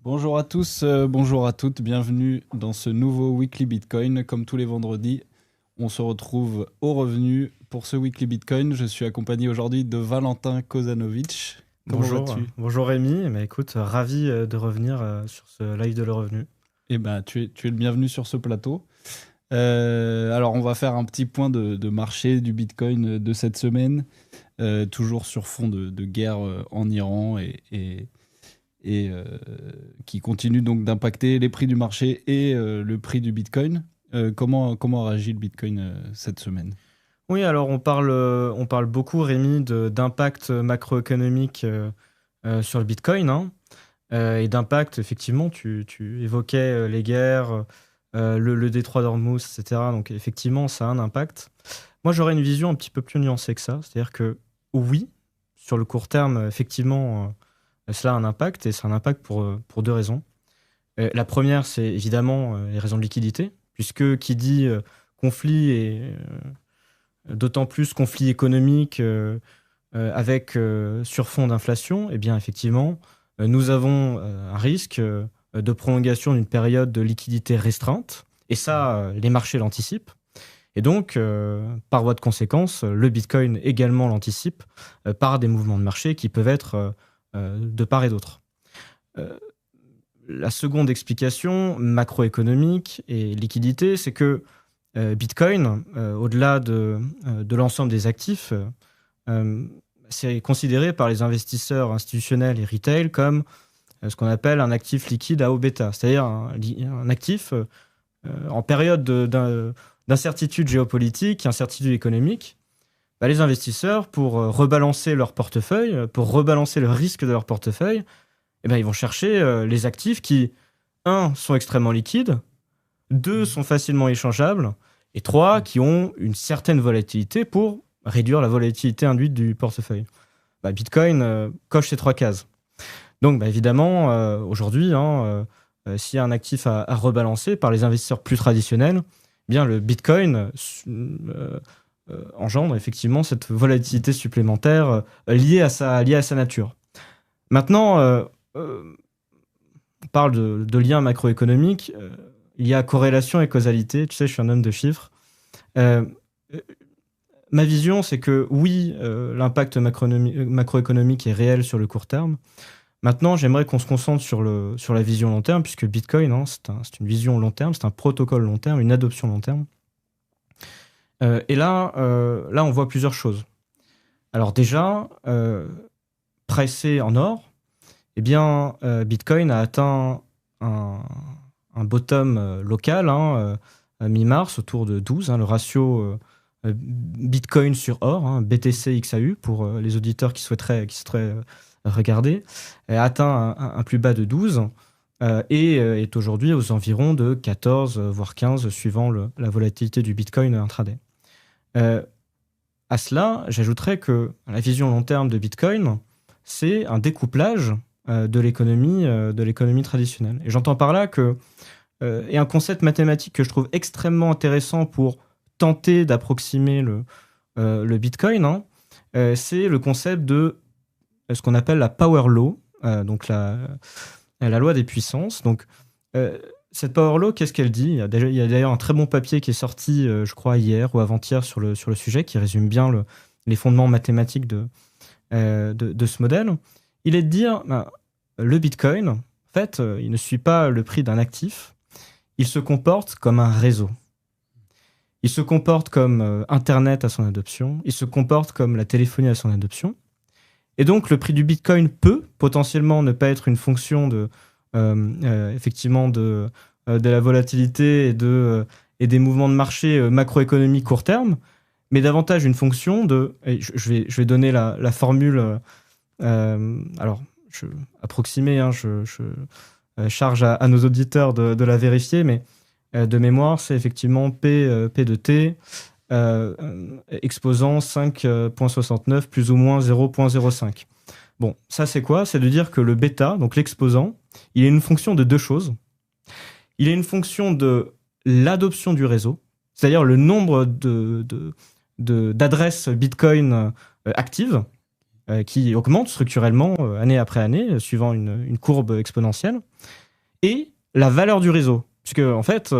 Bonjour à tous, bonjour à toutes, bienvenue dans ce nouveau Weekly Bitcoin. Comme tous les vendredis, on se retrouve au revenu pour ce Weekly Bitcoin. Je suis accompagné aujourd'hui de Valentin Kozanovic. Comment Bonjour, vas-tu? bonjour Rémi. Écoute, ravi de revenir sur ce live de Le Revenu. Eh ben, tu es le bienvenu sur ce plateau. Alors, on va faire un petit point de marché du Bitcoin de cette semaine, toujours sur fond de guerre en Iran et qui continue donc d'impacter les prix du marché et le prix du Bitcoin. Comment a réagi le Bitcoin cette semaine? Oui, alors on parle beaucoup, Rémi, d'impact macroéconomique sur le Bitcoin, hein, et d'impact, effectivement, tu évoquais les guerres, le détroit d'Ormuz, etc. Donc effectivement, ça a un impact. Moi, j'aurais une vision un petit peu plus nuancée que ça. C'est-à-dire que oui, sur le court terme, effectivement, cela a un impact, et c'est un impact pour deux raisons. La première, c'est évidemment les raisons de liquidité, puisque qui dit conflit et d'autant plus conflit économique avec sur fond d'inflation, eh bien effectivement, nous avons un risque de prolongation d'une période de liquidité restreinte, et ça, les marchés l'anticipent. Et donc, par voie de conséquence, le Bitcoin également l'anticipe par des mouvements de marché qui peuvent être de part et d'autre. Euh, la seconde explication macroéconomique et liquidité, c'est que Bitcoin, au-delà de l'ensemble des actifs, euh, c'est considéré par les investisseurs institutionnels et retail comme ce qu'on appelle un actif liquide à haut bêta, c'est-à-dire un actif en période d'incertitude géopolitique, incertitude économique. Bah, les investisseurs, pour rebalancer leur portefeuille, pour rebalancer le risque de leur portefeuille, eh ben, ils vont chercher les actifs qui, un, sont extrêmement liquides, deux, sont facilement échangeables, et trois, qui ont une certaine volatilité pour réduire la volatilité induite du portefeuille. Bah, Bitcoin coche ces trois cases. Donc, bah, évidemment, aujourd'hui, hein, s'il y a un actif à rebalancer par les investisseurs plus traditionnels, eh bien le Bitcoin engendre effectivement cette volatilité supplémentaire liée à sa nature. Maintenant, euh, on parle de liens macroéconomiques. Il y a corrélation et causalité. Tu sais, je suis un homme de chiffres. Euh, Ma vision, c'est que oui, l'impact macroéconomique est réel sur le court terme. Maintenant, j'aimerais qu'on se concentre sur la vision long terme, puisque Bitcoin, hein, c'est une vision long terme, c'est un protocole long terme, une adoption long terme. Et là, on voit plusieurs choses. Alors déjà, pricé en or, eh bien, Bitcoin a atteint un, un bottom local, hein, à mi-mars, autour de 12, hein, le ratio Bitcoin sur or, hein, BTC XAU, pour les auditeurs qui souhaiteraient regarder, a atteint un plus bas de 12 et est aujourd'hui aux environs de 14, voire 15, suivant la volatilité du Bitcoin intraday. Euh, à cela, j'ajouterais que la vision long terme de Bitcoin, c'est un découplage de l'économie traditionnelle. Et j'entends par là que et un concept mathématique que je trouve extrêmement intéressant pour tenter d'approximer le Bitcoin, hein, c'est le concept de ce qu'on appelle la power law, donc la loi des puissances. Donc, euh, cette power law, qu'est-ce qu'elle dit? Il y a d'ailleurs un très bon papier qui est sorti, je crois, hier ou avant-hier sur le sujet, qui résume bien les fondements mathématiques de ce modèle. Il est de dire, ben, le Bitcoin, en fait, il ne suit pas le prix d'un actif, il se comporte comme un réseau. Il se comporte comme Internet à son adoption, il se comporte comme la téléphonie à son adoption. Et donc, le prix du Bitcoin peut potentiellement ne pas être une fonction effectivement de la volatilité et des mouvements de marché macroéconomiques court terme, mais davantage une fonction de. Et je vais donner la formule. Alors, approximée, hein, je charge à nos auditeurs de la vérifier, mais de mémoire, c'est effectivement P de T exposant 5,69 plus ou moins 0,05. Bon, ça c'est quoi? C'est de dire que le bêta, donc l'exposant, il est une fonction de deux choses. Il est une fonction de l'adoption du réseau, c'est-à-dire le nombre d'adresses Bitcoin actives, qui augmente structurellement année après année, suivant une courbe exponentielle, et la valeur du réseau. Puisque, en fait,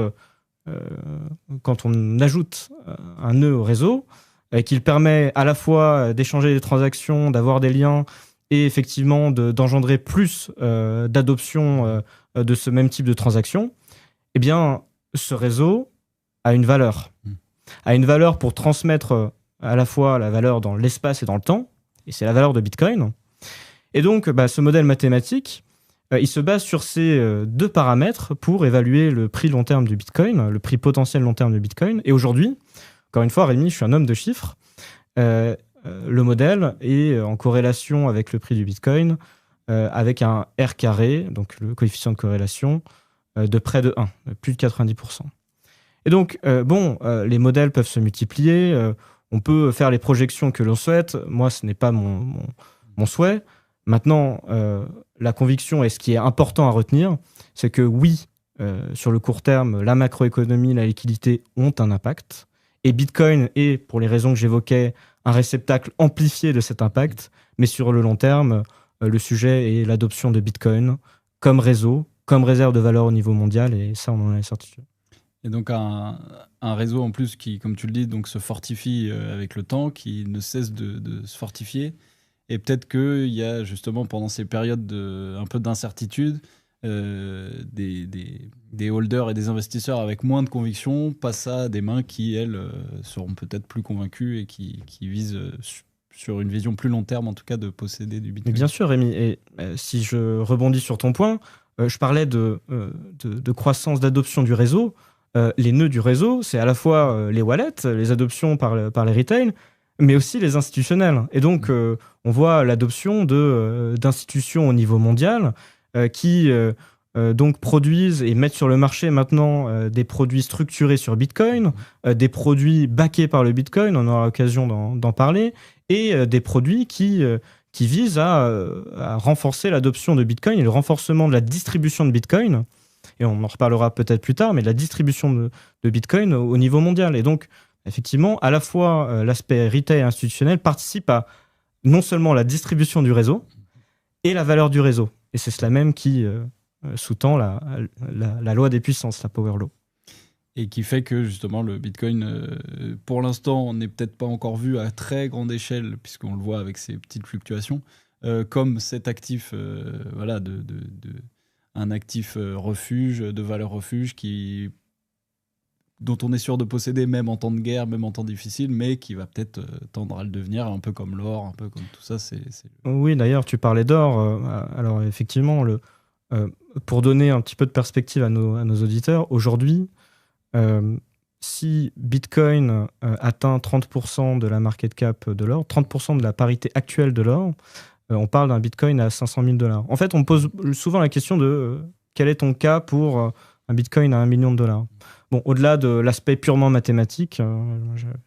quand on ajoute un nœud au réseau, qu'il permet à la fois d'échanger des transactions, d'avoir des liens, et effectivement d'engendrer plus d'adoption de ce même type de transaction, eh bien, ce réseau a une valeur. A une valeur pour transmettre à la fois la valeur dans l'espace et dans le temps, et c'est la valeur de Bitcoin. Et donc, ce modèle mathématique, il se base sur ces deux paramètres pour évaluer le prix long terme du Bitcoin, le prix potentiel long terme du Bitcoin. Et aujourd'hui, encore une fois, Rémi, je suis un homme de chiffres, le modèle est en corrélation avec le prix du Bitcoin, avec un R carré, donc le coefficient de corrélation, de près de 1, plus de 90%. Et donc, les modèles peuvent se multiplier, on peut faire les projections que l'on souhaite. Moi, ce n'est pas mon souhait. Maintenant, la conviction et ce qui est important à retenir, c'est que oui, sur le court terme, la macroéconomie, la liquidité ont un impact. Et Bitcoin est, pour les raisons que j'évoquais, un réceptacle amplifié de cet impact. Mais sur le long terme, le sujet est l'adoption de Bitcoin comme réseau, comme réserve de valeur au niveau mondial. Et ça, on en a la certitude. Et donc un réseau en plus qui, comme tu le dis, donc se fortifie avec le temps, qui ne cesse de se fortifier. Et peut-être qu'il y a justement pendant ces périodes un peu d'incertitude, des holders et des investisseurs avec moins de conviction passent à des mains qui, elles, seront peut-être plus convaincues et qui visent sur une vision plus long terme, en tout cas, de posséder du Bitcoin. Mais bien sûr, Rémi. Et si je rebondis sur ton point, je parlais de croissance d'adoption du réseau. Les nœuds du réseau, c'est à la fois les wallets, les adoptions par les retail, mais aussi les institutionnels. Et donc, on voit l'adoption d'institutions au niveau mondial qui donc produisent et mettent sur le marché maintenant des produits structurés sur Bitcoin, des produits backés par le Bitcoin, on aura l'occasion d'en parler, et des produits qui visent à renforcer l'adoption de Bitcoin et le renforcement de la distribution de Bitcoin. Et on en reparlera peut-être plus tard, mais de la distribution de Bitcoin au niveau mondial. Et donc, effectivement, à la fois l'aspect retail institutionnel participe à non seulement la distribution du réseau et la valeur du réseau. Et c'est cela même qui sous-tend la loi des puissances, la Power Law. Et qui fait que justement le Bitcoin, pour l'instant, on n'est peut-être pas encore vu à très grande échelle, puisqu'on le voit avec ces petites fluctuations, comme cet actif, un actif refuge, de valeur refuge, dont on est sûr de posséder même en temps de guerre, même en temps difficile, mais qui va peut-être tendre à le devenir, un peu comme l'or, un peu comme tout ça. Oui, d'ailleurs, tu parlais d'or. Alors effectivement, pour donner un petit peu de perspective à nos auditeurs, aujourd'hui, si Bitcoin atteint 30% de la market cap de l'or, 30% de la parité actuelle de l'or, on parle d'un Bitcoin à 500 000 $. En fait, on pose souvent la question de quel est ton cas pour un Bitcoin à $1 million. Bon, au-delà de l'aspect purement mathématique,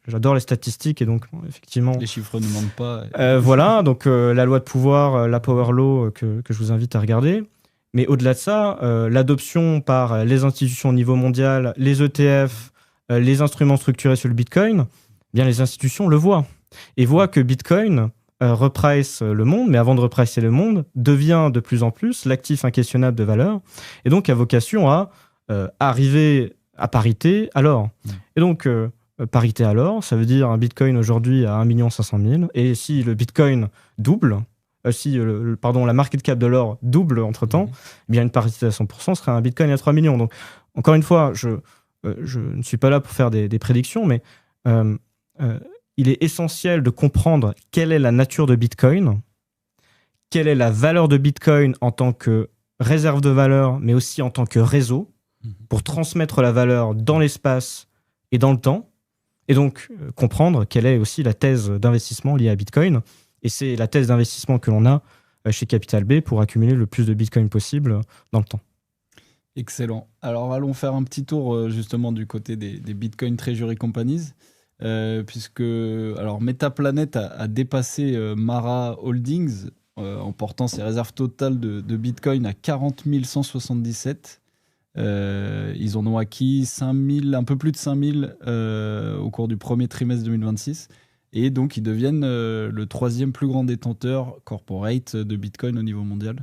j'adore les statistiques et donc effectivement... Les chiffres ne mentent pas. Voilà, donc la loi de pouvoir, la Power Law que je vous invite à regarder. Mais au-delà de ça, l'adoption par les institutions au niveau mondial, les ETF, les instruments structurés sur le Bitcoin, eh bien les institutions le voient. Et voient que Bitcoin reprice le monde, mais avant de repricer le monde, devient de plus en plus l'actif inquestionnable de valeur, et donc a vocation à arriver à parité à l'or. Et donc, parité à l'or, ça veut dire un Bitcoin aujourd'hui à 1 500 000, et si le Bitcoin double, la market cap de l'or double entre-temps, eh bien une parité à 100% serait un Bitcoin à 3 millions. Donc, encore une fois, je ne suis pas là pour faire des prédictions, mais il est essentiel de comprendre quelle est la nature de Bitcoin, quelle est la valeur de Bitcoin en tant que réserve de valeur, mais aussi en tant que réseau, pour transmettre la valeur dans l'espace et dans le temps, et donc comprendre quelle est aussi la thèse d'investissement liée à Bitcoin. Et c'est la thèse d'investissement que l'on a chez Capital B pour accumuler le plus de Bitcoin possible dans le temps. Excellent. Alors allons faire un petit tour justement du côté des Bitcoin Treasury Companies. Puisque Metaplanet a dépassé Mara Holdings en portant ses réserves totales de Bitcoin à 40 177. Ils en ont acquis 5 000, un peu plus de 5 000 au cours du premier trimestre 2026. Et donc, ils deviennent le 3e plus grand détenteur corporate de Bitcoin au niveau mondial.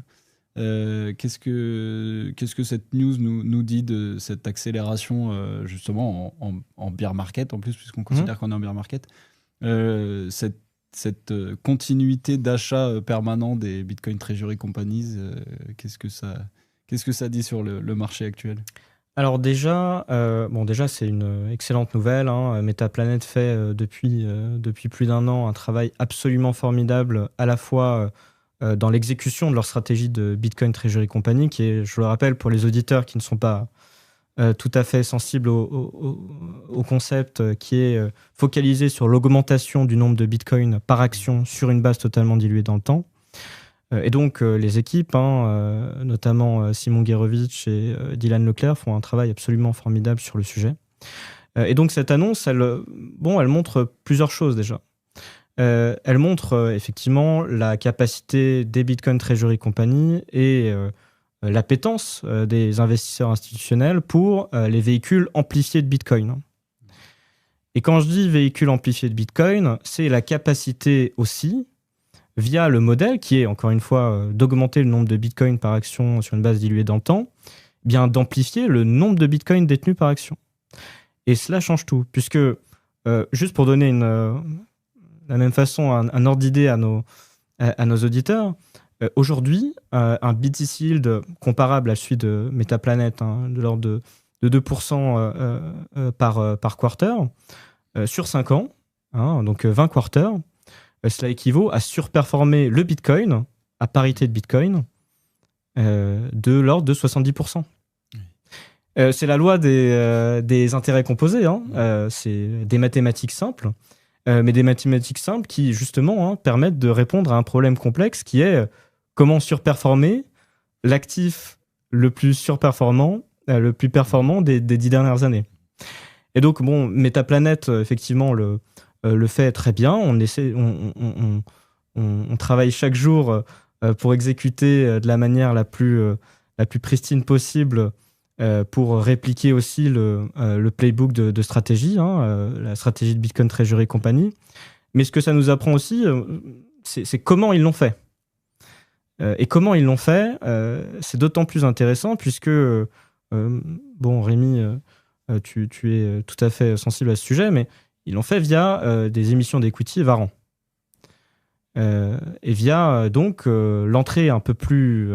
Qu'est-ce que cette news nous dit de cette accélération, justement, en bear market, en plus, puisqu'on considère qu'on est en bear market, cette continuité d'achat permanent des Bitcoin Treasury Companies, qu'est-ce que ça dit sur le marché actuel? Alors déjà, c'est une excellente nouvelle. Metaplanet fait depuis plus d'1 an un travail absolument formidable, à la fois dans l'exécution de leur stratégie de Bitcoin Treasury Company, qui est, je le rappelle pour les auditeurs qui ne sont pas tout à fait sensibles au concept, qui est focalisé sur l'augmentation du nombre de Bitcoin par action sur une base totalement diluée dans le temps. Et donc, les équipes, notamment Simon Guérovitch et Dylan Leclerc, font un travail absolument formidable sur le sujet. Et donc, cette annonce, elle montre plusieurs choses déjà. Elle montre effectivement la capacité des Bitcoin Treasury Company et l'appétence des investisseurs institutionnels pour les véhicules amplifiés de Bitcoin. Et quand je dis véhicules amplifiés de Bitcoin, c'est la capacité aussi, via le modèle qui est, encore une fois, d'augmenter le nombre de Bitcoin par action sur une base diluée dans le temps, bien d'amplifier le nombre de Bitcoin détenus par action. Et cela change tout, puisque, juste pour donner de la même façon un ordre d'idée à nos auditeurs, aujourd'hui, un BTC Yield comparable à celui de Metaplanet, de l'ordre de 2% par quarter, sur 5 ans, donc 20 quarters, cela équivaut à surperformer le Bitcoin, à parité de Bitcoin, de l'ordre de 70%. C'est la loi des intérêts composés. C'est des mathématiques simples, mais des mathématiques simples qui, justement, permettent de répondre à un problème complexe qui est comment surperformer l'actif le plus surperformant, le plus performant des 10 dernières années. Et donc, Metaplanet, effectivement, le fait très bien. On travaille chaque jour pour exécuter de la manière la plus pristine possible pour répliquer aussi le playbook de stratégie, la stratégie de Bitcoin Treasury Company. Mais ce que ça nous apprend aussi, c'est comment ils l'ont fait. Et comment ils l'ont fait, c'est d'autant plus intéressant puisque, Rémi, tu es tout à fait sensible à ce sujet, mais ils l'ont fait via des émissions d'equity Varan. Et via donc l'entrée un peu plus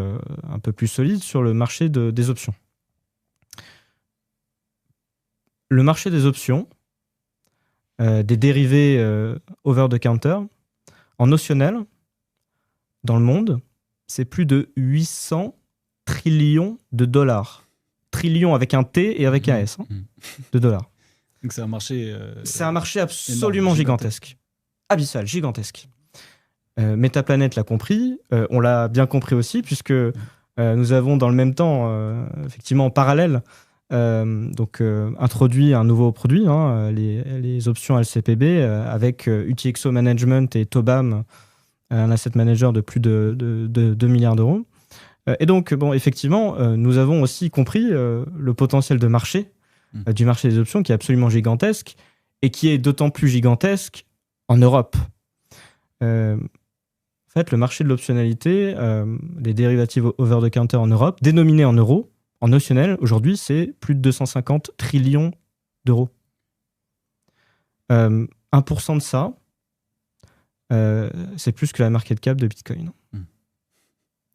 solide sur le marché des options. Le marché des options, des dérivés over the counter, en notionnel, dans le monde, c'est plus de 800 trillions de dollars. Trillions avec un T et avec un S, de dollars. Donc c'est un marché... c'est un marché absolument gigantesque. Abyssal, gigantesque. Metaplanet l'a compris, on l'a bien compris aussi, puisque nous avons dans le même temps, effectivement en parallèle, introduit un nouveau produit, les options LCPB, avec UTXO Management et Tobam, un asset manager de plus de 2 milliards d'euros. Et donc, effectivement, nous avons aussi compris le potentiel de marché du marché des options qui est absolument gigantesque et qui est d'autant plus gigantesque en Europe. En fait, le marché de l'optionnalité des dérivatives over the counter en Europe, dénominé en euros, en notionnel, aujourd'hui, c'est plus de 250 trillions d'euros. 1% de ça, c'est plus que la market cap de Bitcoin.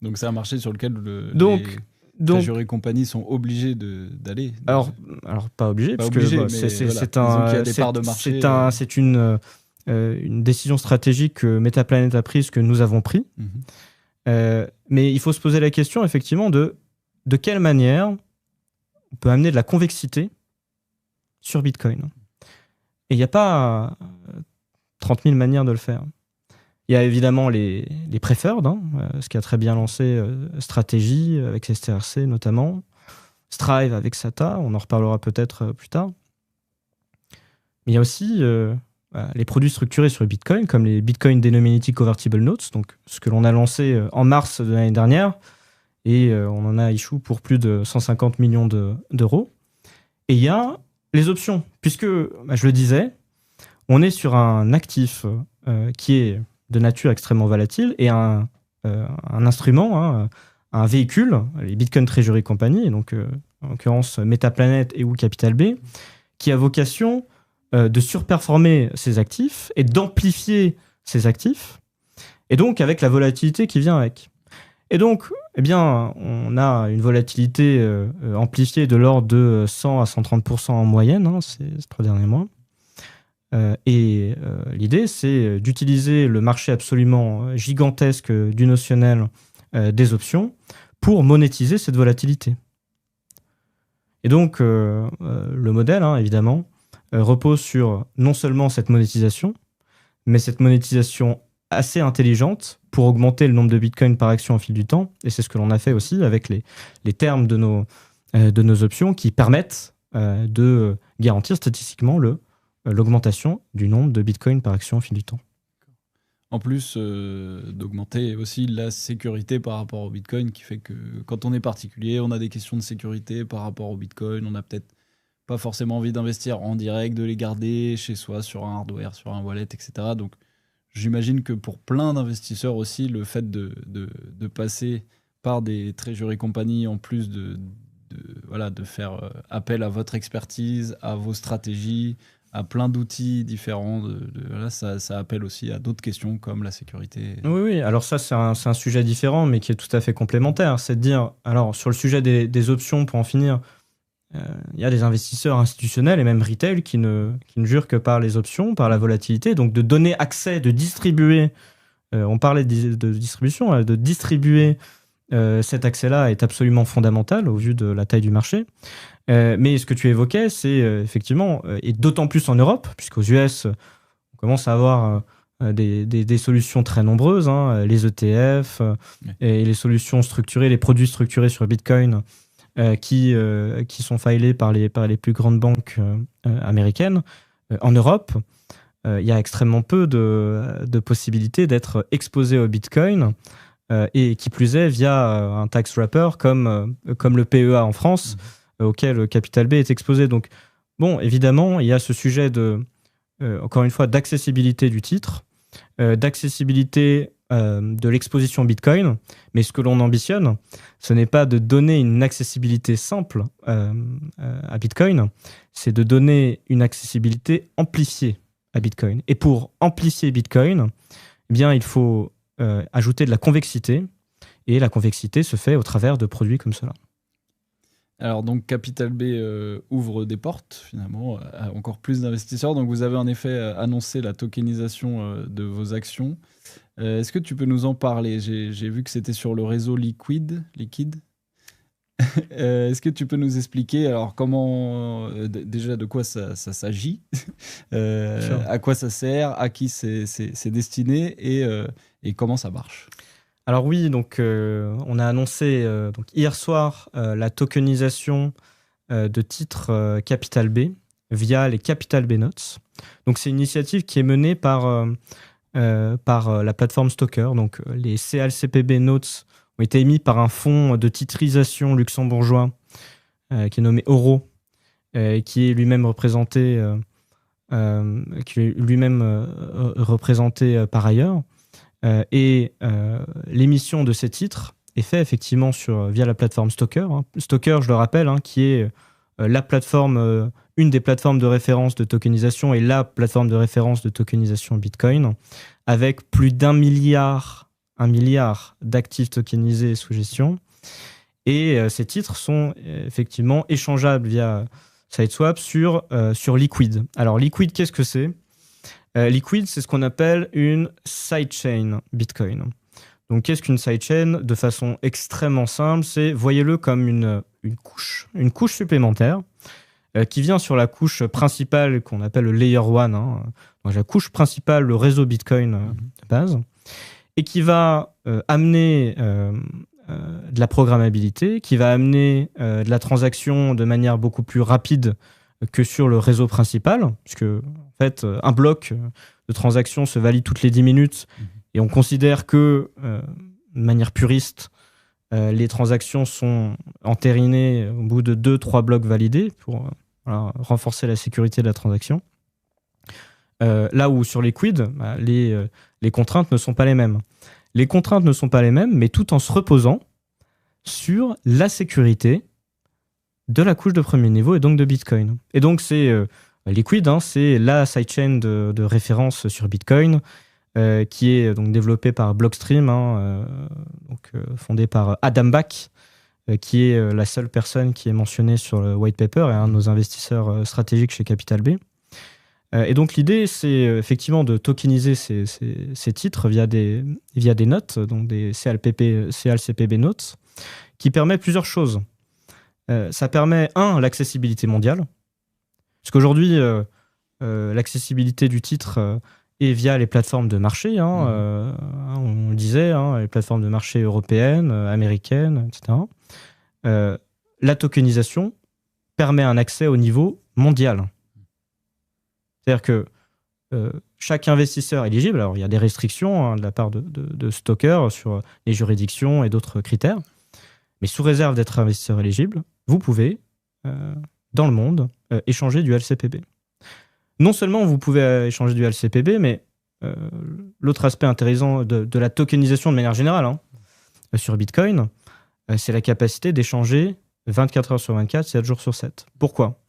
Donc c'est un marché sur lequel les Treasury Company sont obligés d'aller. Alors pas obligés, parce que c'est une décision stratégique que Metaplanet a prise, que nous avons pris. Mais il faut se poser la question, effectivement, de quelle manière on peut amener de la convexité sur Bitcoin. Et il n'y a pas 30 000 manières de le faire. Il y a évidemment les preferred, ce qui a très bien lancé Strategy avec STRC notamment, Strive avec SATA, on en reparlera peut-être plus tard. Mais il y a aussi les produits structurés sur le Bitcoin, comme les Bitcoin Denominated Convertible Notes, donc ce que l'on a lancé en mars de l'année dernière, et on en a issue pour plus de 150 millions d'euros. Et il y a les options, puisque, je le disais, on est sur un actif qui est de nature extrêmement volatile et un instrument, hein, un véhicule, les Bitcoin Treasury Company, donc en l'occurrence Metaplanet et ou Capital B, qui a vocation de surperformer ses actifs et d'amplifier ses actifs, et donc avec la volatilité qui vient avec. Et donc, eh bien, on a une volatilité amplifiée de l'ordre de 100 à 130% en moyenne ces 3 derniers mois. L'idée, c'est d'utiliser le marché absolument gigantesque du notionnel des options pour monétiser cette volatilité. Et donc, le modèle, évidemment, repose sur non seulement cette monétisation, mais cette monétisation assez intelligente pour augmenter le nombre de bitcoins par action au fil du temps. Et c'est ce que l'on a fait aussi avec les termes de nos options qui permettent de garantir statistiquement l'augmentation du nombre de bitcoins par action au fil du temps. En plus d'augmenter aussi la sécurité par rapport au bitcoin, qui fait que quand on est particulier, on a des questions de sécurité par rapport au bitcoin, on n'a peut-être pas forcément envie d'investir en direct, de les garder chez soi sur un hardware, sur un wallet, etc. Donc j'imagine que pour plein d'investisseurs aussi, le fait de passer par des treasury companies, en plus de faire appel à votre expertise, à vos stratégies, à plein d'outils différents, ça appelle aussi à d'autres questions comme la sécurité. Oui, alors ça, c'est un sujet différent, mais qui est tout à fait complémentaire. C'est de dire, alors sur le sujet des options, pour en finir, il y a des investisseurs institutionnels et même retail qui ne jurent que par les options, par la volatilité. Donc de donner accès, de distribuer, on parlait de distribution, de distribuer cet accès-là est absolument fondamental au vu de la taille du marché. Mais ce que tu évoquais, c'est effectivement, et d'autant plus en Europe, puisqu'aux US, on commence à avoir des solutions très nombreuses, les ETF et les solutions structurées, les produits structurés sur Bitcoin qui sont filés par les plus grandes banques américaines. En Europe, il y a extrêmement peu de possibilités d'être exposé au Bitcoin et qui plus est via un tax wrapper comme le PEA en France, auquel Capital B est exposé. Donc, bon, évidemment, il y a ce sujet encore une fois, d'accessibilité du titre, d'accessibilité de l'exposition Bitcoin, mais ce que l'on ambitionne, ce n'est pas de donner une accessibilité simple à Bitcoin, c'est de donner une accessibilité amplifiée à Bitcoin. Et pour amplifier Bitcoin, eh bien, il faut ajouter de la convexité, et la convexité se fait au travers de produits comme cela. Alors donc Capital B ouvre des portes finalement à encore plus d'investisseurs. Donc vous avez en effet annoncé la tokenisation de vos actions. Est-ce que tu peux nous en parler ? J'ai vu que c'était sur le réseau Liquid. Est-ce que tu peux nous expliquer alors comment déjà de quoi ça s'agit, à quoi ça sert, à qui c'est destiné et comment ça marche ? Alors oui, donc on a annoncé donc hier soir la tokenisation de titres Capital B via les Capital B Notes. Donc c'est une initiative qui est menée par la plateforme Stoker. Donc les CLCPB Notes ont été émis par un fonds de titrisation luxembourgeois qui est nommé Oro, qui est lui-même représenté par ailleurs. L'émission de ces titres est faite effectivement via la plateforme Stoker. Stoker, je le rappelle, qui est la plateforme, une des plateformes de référence de tokenisation et la plateforme de référence de tokenisation Bitcoin, avec plus d'un milliard d'actifs tokenisés sous gestion. Et ces titres sont effectivement échangeables via Sideswap sur Liquid. Alors Liquid, qu'est-ce que c'est ? Liquid, c'est ce qu'on appelle une sidechain Bitcoin. Donc, qu'est-ce qu'une sidechain ? De façon extrêmement simple, voyez-le comme une couche supplémentaire qui vient sur la couche principale qu'on appelle le Layer 1, donc la couche principale, le réseau Bitcoin de base, et qui va amener de la programmabilité, qui va amener de la transaction de manière beaucoup plus rapide que sur le réseau principal, puisque en fait, un bloc de transaction se valide toutes les 10 minutes et on considère que, de manière puriste, les transactions sont entérinées au bout de 2-3 blocs validés pour renforcer la sécurité de la transaction. Là où sur Liquid, les contraintes ne sont pas les mêmes. Les contraintes ne sont pas les mêmes, mais tout en se reposant sur la sécurité de la couche de premier niveau et donc de Bitcoin. Et donc c'est Liquid, c'est la sidechain de référence sur Bitcoin, qui est donc développée par Blockstream, fondée par Adam Back, qui est la seule personne qui est mentionnée sur le white paper et un de nos investisseurs stratégiques chez Capital B. Et donc l'idée, c'est effectivement de tokeniser ces titres via des notes, donc des CLCPB notes, qui permet plusieurs choses. Ça permet, l'accessibilité mondiale, parce qu'aujourd'hui, l'accessibilité du titre est via les plateformes de marché, on le disait, les plateformes de marché européennes, américaines, etc. La tokenisation permet un accès au niveau mondial. C'est-à-dire que chaque investisseur éligible, alors il y a des restrictions de la part de Stoker sur les juridictions et d'autres critères, mais sous réserve d'être investisseur éligible, vous pouvez, dans le monde, échanger du LCPB. Non seulement vous pouvez échanger du LCPB, mais l'autre aspect intéressant de la tokenisation de manière générale sur Bitcoin, c'est la capacité d'échanger 24 heures sur 24, 7 jours sur 7. Pourquoi ?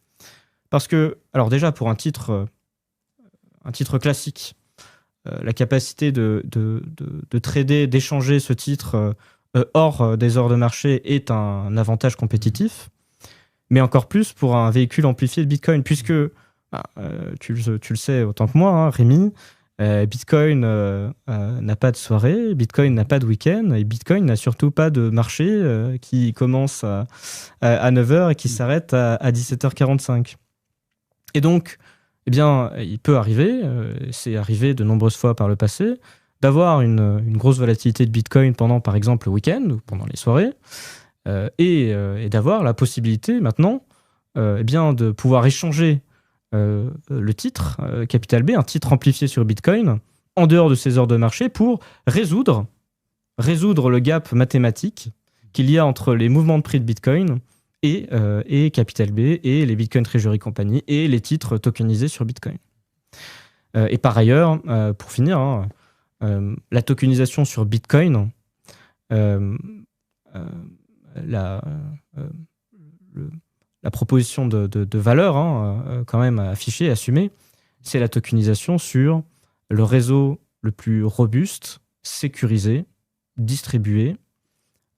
Parce que, alors déjà pour un titre classique, la capacité de trader, d'échanger ce titre hors des heures de marché est un avantage compétitif, mais encore plus pour un véhicule amplifié de Bitcoin, puisque, tu le sais autant que moi, Rémi, Bitcoin n'a pas de soirée, Bitcoin n'a pas de week-end, et Bitcoin n'a surtout pas de marché qui commence à 9h et qui s'arrête à 17h45. Et donc, eh bien, il peut arriver, c'est arrivé de nombreuses fois par le passé, d'avoir une grosse volatilité de Bitcoin pendant, par exemple, le week-end ou pendant les soirées, et d'avoir la possibilité maintenant de pouvoir échanger le titre Capital B, un titre amplifié sur Bitcoin, en dehors de ces heures de marché pour résoudre le gap mathématique qu'il y a entre les mouvements de prix de Bitcoin et Capital B et les Bitcoin Treasury Company et les titres tokenisés sur Bitcoin. Et par ailleurs, pour finir, la tokenisation sur Bitcoin, la proposition de valeur quand même affichée, assumée, c'est la tokenisation sur le réseau le plus robuste, sécurisé, distribué,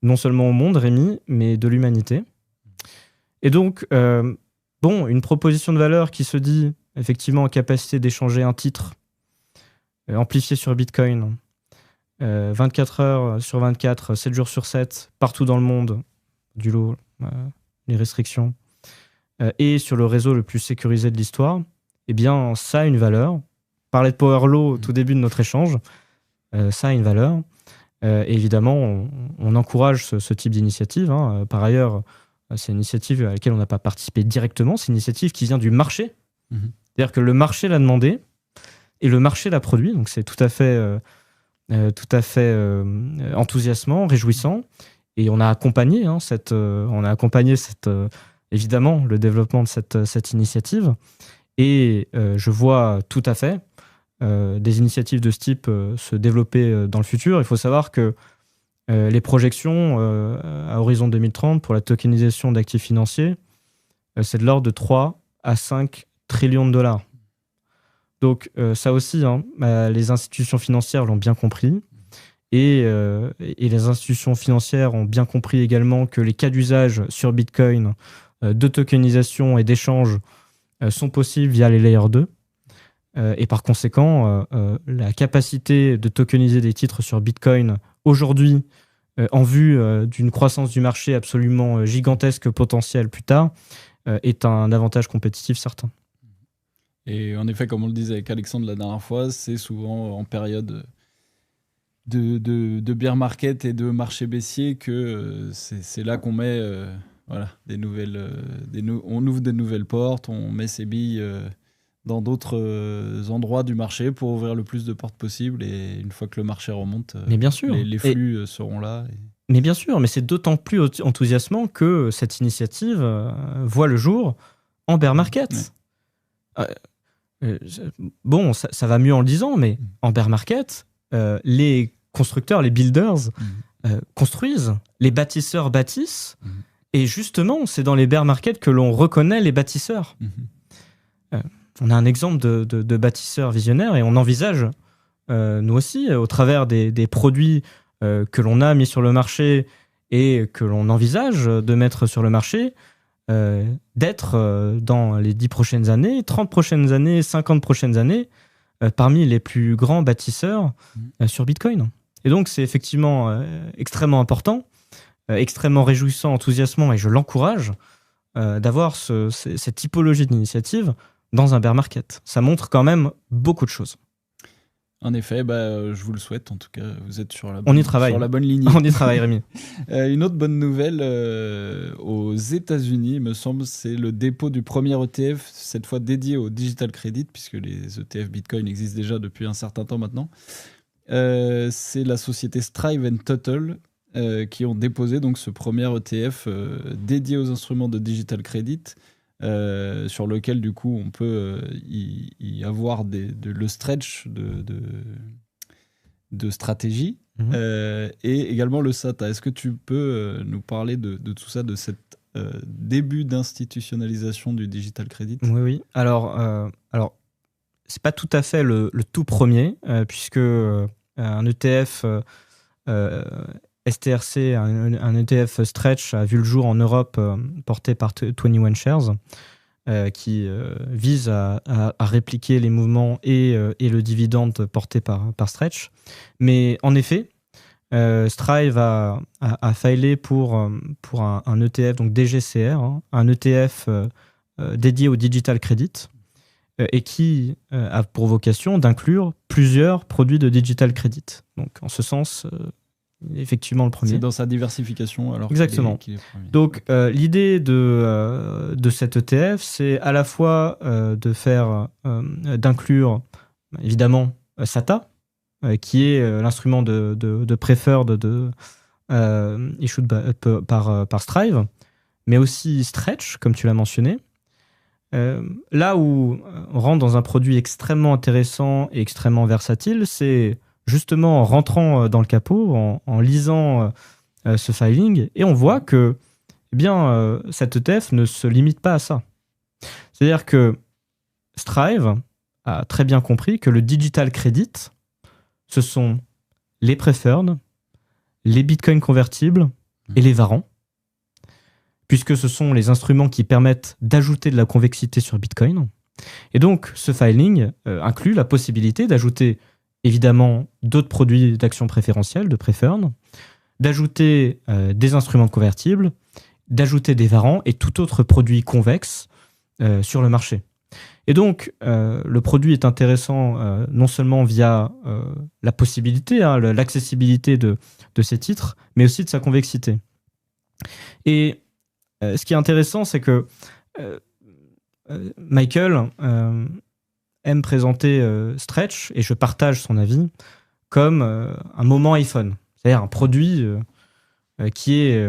non seulement au monde, Rémi, mais de l'humanité. Et donc, une proposition de valeur qui se dit effectivement en capacité d'échanger un titre amplifié sur Bitcoin 24 heures sur 24, 7 jours sur 7, partout dans le monde, du lot, les restrictions, et sur le réseau le plus sécurisé de l'histoire, eh bien, ça a une valeur. On parlait de Power Law au tout début de notre échange, ça a une valeur. Et évidemment, on encourage ce type d'initiative. Par ailleurs, c'est une initiative à laquelle on n'a pas participé directement. C'est une initiative qui vient du marché. C'est-à-dire que le marché l'a demandé et le marché l'a produit. Donc c'est tout à fait enthousiasmant, réjouissant. Et on a accompagné évidemment le développement de cette initiative. Et je vois tout à fait des initiatives de ce type se développer dans le futur. Il faut savoir que les projections à horizon 2030 pour la tokenisation d'actifs financiers, c'est de l'ordre de 3 à 5 trillions de dollars. Donc ça aussi, les institutions financières l'ont bien compris. Et les institutions financières ont bien compris également que les cas d'usage sur Bitcoin de tokenisation et d'échange sont possibles via les Layer 2. Et par conséquent, la capacité de tokeniser des titres sur Bitcoin aujourd'hui, en vue d'une croissance du marché absolument gigantesque potentielle plus tard, est un avantage compétitif certain. Et en effet, comme on le disait avec Alexandre la dernière fois, c'est souvent en période de bear market et de marché baissier que c'est là qu'on met des nouvelles, on ouvre des nouvelles portes, on met ses billes dans d'autres endroits du marché pour ouvrir le plus de portes possible, et une fois que le marché remonte, mais bien sûr. Les flux seront là. Mais bien sûr, mais c'est d'autant plus enthousiasmant que cette initiative voit le jour en bear market. Ouais. Bon, ça va mieux en le disant, mais en bear market, les constructeurs, les builders construisent, les bâtisseurs bâtissent, et justement, c'est dans les bear markets que l'on reconnaît les bâtisseurs. On a un exemple de bâtisseurs visionnaires et on envisage, nous aussi, au travers des produits que l'on a mis sur le marché et que l'on envisage de mettre sur le marché, d'être dans les 10 prochaines années, 30 prochaines années, 50 prochaines années, parmi les plus grands bâtisseurs sur Bitcoin. Et donc, c'est effectivement extrêmement important, extrêmement réjouissant, enthousiasmant, et je l'encourage d'avoir cette typologie d'initiative dans un bear market. Ça montre quand même beaucoup de choses. En effet, je vous le souhaite. En tout cas, vous êtes sur la bonne ligne. On y travaille, Rémi. Une autre bonne nouvelle aux États-Unis, il me semble, c'est le dépôt du premier ETF, cette fois dédié au digital credit, puisque les ETF Bitcoin existent déjà depuis un certain temps maintenant. C'est la société Strive and Total qui ont déposé donc ce premier ETF dédié aux instruments de digital credit. Sur lequel du coup on peut y avoir le stretch de stratégie et également le SATA. Est-ce que tu peux nous parler de tout ça, de cet début d'institutionnalisation du digital credit ? Oui. Alors c'est pas tout à fait le tout premier, puisque un ETF STRC, un ETF Stretch, a vu le jour en Europe, porté par 21 Shares, qui vise à répliquer les mouvements et le dividende porté par Stretch. Mais en effet, Strive a filé pour un ETF, donc DGCR, un ETF dédié au digital credit, et qui a pour vocation d'inclure plusieurs produits de digital credit. Donc en ce sens... effectivement le premier. C'est dans sa diversification alors. Exactement. qu'il est premier. Donc l'idée de cet ETF, c'est à la fois d'inclure évidemment SATA, qui est l'instrument de preferred issued par Strive, mais aussi Stretch, comme tu l'as mentionné. Là où on rentre dans un produit extrêmement intéressant et extrêmement versatile, c'est justement en rentrant dans le capot, en lisant ce filing, et on voit que cet ETF ne se limite pas à ça. C'est-à-dire que Strive a très bien compris que le digital credit, ce sont les preferred, les bitcoins convertibles et les warrants, puisque ce sont les instruments qui permettent d'ajouter de la convexité sur Bitcoin. Et donc, ce filing inclut la possibilité d'ajouter évidemment d'autres produits d'action préférentielle, de preferred, d'ajouter des instruments convertibles, d'ajouter des warrants et tout autre produit convexe sur le marché. Et donc, le produit est intéressant non seulement via la possibilité, l'accessibilité de ces titres, mais aussi de sa convexité. Et ce qui est intéressant, c'est que Michael aime présenter Stretch, et je partage son avis, comme un moment iPhone. C'est-à-dire un produit qui est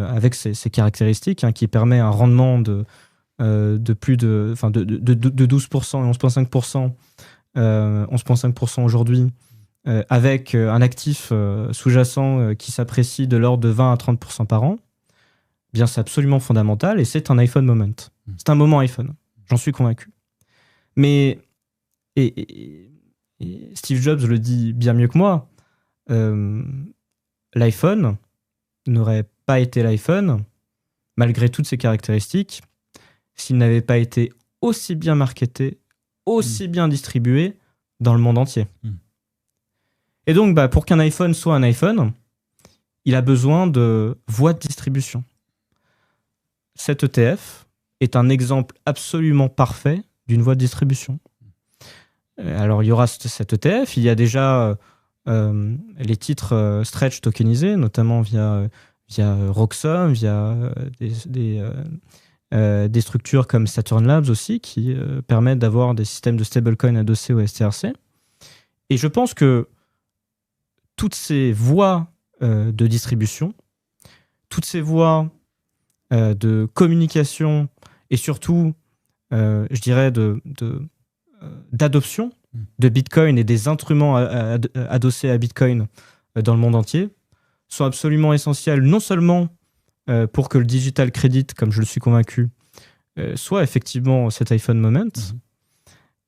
avec ses caractéristiques, qui permet un rendement de plus de 12% et 11,5%, 11,5% aujourd'hui, avec un actif sous-jacent qui s'apprécie de l'ordre de 20 à 30% par an. Bien, c'est absolument fondamental, et c'est un iPhone moment. C'est un moment iPhone, j'en suis convaincu. Mais et Steve Jobs le dit bien mieux que moi, l'iPhone n'aurait pas été l'iPhone, malgré toutes ses caractéristiques, s'il n'avait pas été aussi bien marketé, aussi bien distribué dans le monde entier. Et donc, pour qu'un iPhone soit un iPhone, il a besoin de voies de distribution. Cet ETF est un exemple absolument parfait d'une voie de distribution. Alors, il y aura cet ETF, il y a déjà les titres Stretch tokenisés, notamment via Roxum, via des structures comme Saturn Labs aussi, qui permettent d'avoir des systèmes de stablecoin adossés au STRC. Et je pense que toutes ces voies de distribution, toutes ces voies de communication, et surtout je dirais, d'adoption de Bitcoin et des instruments adossés à Bitcoin dans le monde entier sont absolument essentiels, non seulement pour que le digital credit, comme je le suis convaincu, soit effectivement cet iPhone moment,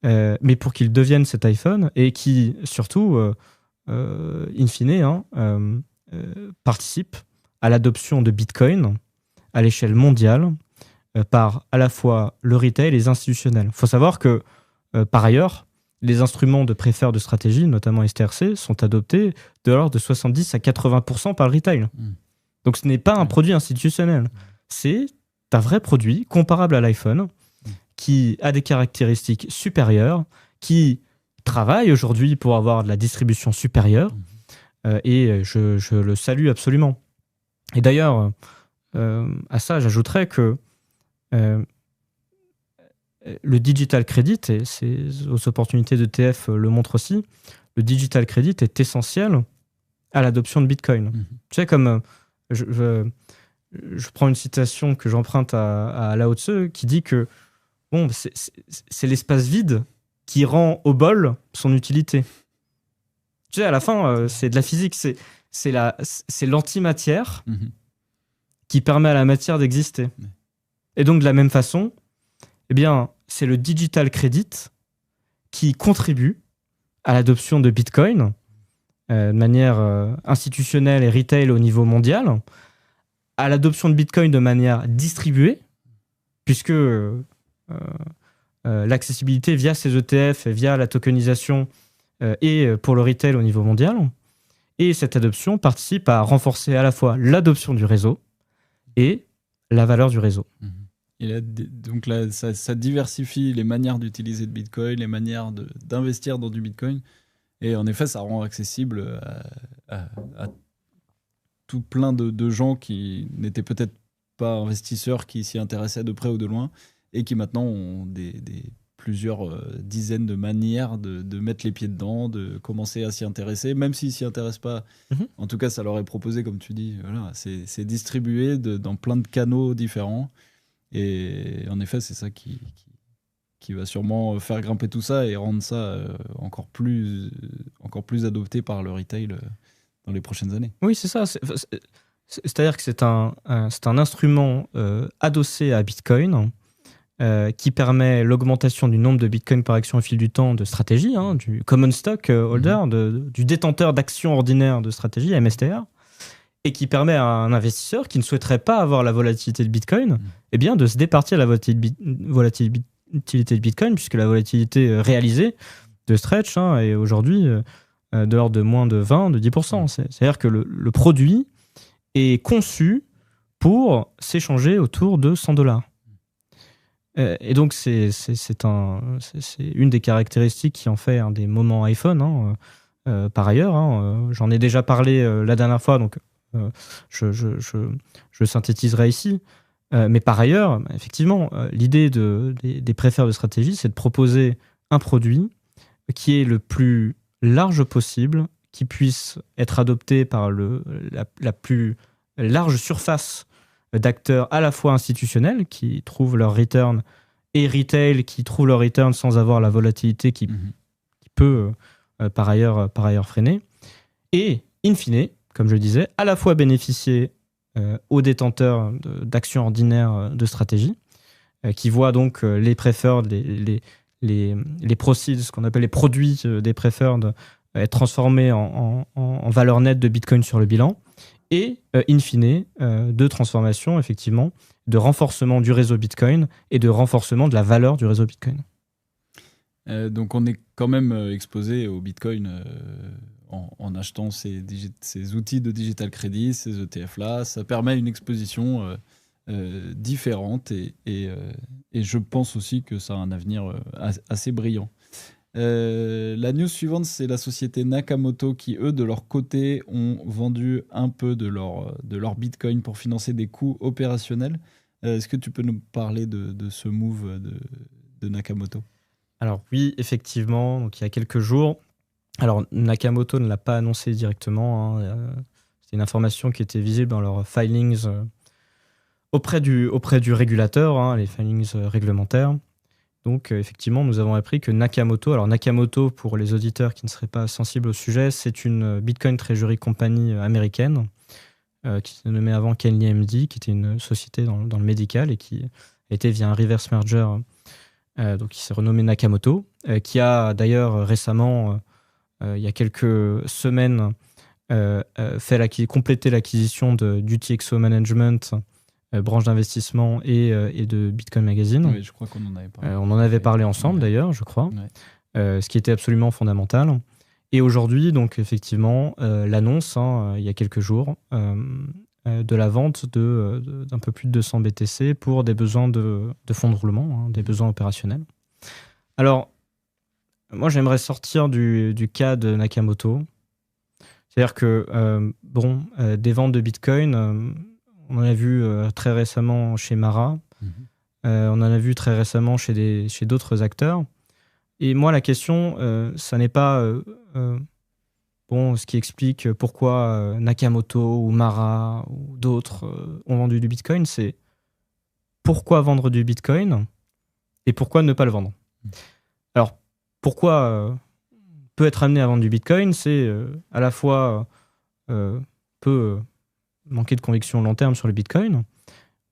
mais pour qu'il devienne cet iPhone et qui, surtout, in fine, participe à l'adoption de Bitcoin à l'échelle mondiale par à la fois le retail et les institutionnels. Il faut savoir que, par ailleurs, les instruments de préfère de stratégie, notamment STRC, sont adoptés de l'ordre de 70 à 80% par le retail. Donc ce n'est pas un produit institutionnel. C'est un vrai produit comparable à l'iPhone qui a des caractéristiques supérieures, qui travaille aujourd'hui pour avoir de la distribution supérieure et je le salue absolument. Et d'ailleurs, à ça, j'ajouterais que le digital credit, et ces opportunités d'ETF le montrent aussi, le digital credit est essentiel à l'adoption de Bitcoin. Tu sais, comme je prends une citation que j'emprunte à Lao Tzu qui dit que bon, c'est l'espace vide qui rend au bol son utilité. Tu sais, à la fin, c'est de la physique, c'est l'antimatière qui permet à la matière d'exister. Et donc, de la même façon, eh bien, c'est le digital credit qui contribue à l'adoption de Bitcoin de manière institutionnelle et retail au niveau mondial, à l'adoption de Bitcoin de manière distribuée, puisque l'accessibilité via ces ETF et via la tokenisation est pour le retail au niveau mondial. Et cette adoption participe à renforcer à la fois l'adoption du réseau et la valeur du réseau. Et là, donc là, ça diversifie les manières d'utiliser le Bitcoin, les manières d'investir dans du Bitcoin. Et en effet, ça rend accessible à tout plein de gens qui n'étaient peut-être pas investisseurs, qui s'y intéressaient de près ou de loin, et qui maintenant ont plusieurs dizaines de manières de mettre les pieds dedans, de commencer à s'y intéresser, même s'ils ne s'y intéressent pas. En tout cas, ça leur est proposé, comme tu dis. Voilà, c'est distribué dans plein de canaux différents. Et en effet, c'est ça qui va sûrement faire grimper tout ça et rendre ça encore plus adopté par le retail dans les prochaines années. Oui, c'est ça. C'est-à-dire que c'est un instrument adossé à Bitcoin qui permet l'augmentation du nombre de Bitcoin par action au fil du temps de stratégie, du common stock holder, du détenteur d'actions ordinaires de stratégie, MSTR, et qui permet à un investisseur qui ne souhaiterait pas avoir la volatilité de Bitcoin eh bien, de se départir de la volatilité de Bitcoin, puisque la volatilité réalisée de Stretch est aujourd'hui de l'ordre de moins de 20, de 10%. C'est-à-dire que le produit est conçu pour s'échanger autour de $100. Et donc, c'est une des caractéristiques qui en fait un des moments iPhone. Par ailleurs, j'en ai déjà parlé la dernière fois, donc je synthétiserai ici. Mais par ailleurs, effectivement, l'idée des préfères de stratégie, c'est de proposer un produit qui est le plus large possible, qui puisse être adopté par la plus large surface d'acteurs à la fois institutionnels qui trouvent leur return et retail qui trouvent leur return sans avoir la volatilité qui peut par ailleurs freiner. Et in fine, comme je le disais, à la fois bénéficier aux détenteurs d'actions ordinaires de stratégie qui voient donc les preferred, les proceeds, ce qu'on appelle les produits des preferred, être transformés en valeur nette de Bitcoin sur le bilan, et in fine, de transformation, effectivement, de renforcement du réseau Bitcoin et de renforcement de la valeur du réseau Bitcoin. Donc on est quand même exposé au Bitcoin en achetant ces outils de digital credit, ces ETF-là. Ça permet une exposition différente et je pense aussi que ça a un avenir assez brillant. La news suivante, c'est la société Nakamoto qui, eux, de leur côté, ont vendu un peu de leur Bitcoin pour financer des coûts opérationnels. Est-ce que tu peux nous parler de ce move de Nakamoto ? Alors oui, effectivement, donc il y a quelques jours. Alors Nakamoto ne l'a pas annoncé directement. C'est une information qui était visible dans leurs filings auprès du régulateur, les filings réglementaires. Donc, effectivement, nous avons appris que Nakamoto, alors Nakamoto, pour les auditeurs qui ne seraient pas sensibles au sujet, c'est une Bitcoin Treasury Company américaine qui se nommait avant Kenley MD, qui était une société dans le médical et qui a été via un reverse merger, donc qui s'est renommé Nakamoto, qui a d'ailleurs récemment, il y a quelques semaines, complété l'acquisition d'UTXO Management, branche d'investissement et de Bitcoin Magazine. Oui, je crois qu'on en avait parlé. On en avait parlé ensemble d'ailleurs, je crois, ce qui était absolument fondamental. Et aujourd'hui, donc effectivement, l'annonce, il y a quelques jours, de la vente d'un peu plus de 200 BTC pour des besoins de fonds de roulement, des besoins opérationnels. Alors, moi, j'aimerais sortir du cas de Nakamoto. C'est-à-dire que, des ventes de Bitcoin, on en a vu très récemment chez Mara, on en a vu très récemment chez d'autres acteurs. Et moi, la question, ça n'est pas ce qui explique pourquoi Nakamoto ou Mara ou d'autres ont vendu du Bitcoin, c'est pourquoi vendre du Bitcoin et pourquoi ne pas le vendre. Alors, pourquoi peut être amené à vendre du Bitcoin, c'est à la fois peut manquer de conviction long terme sur le Bitcoin,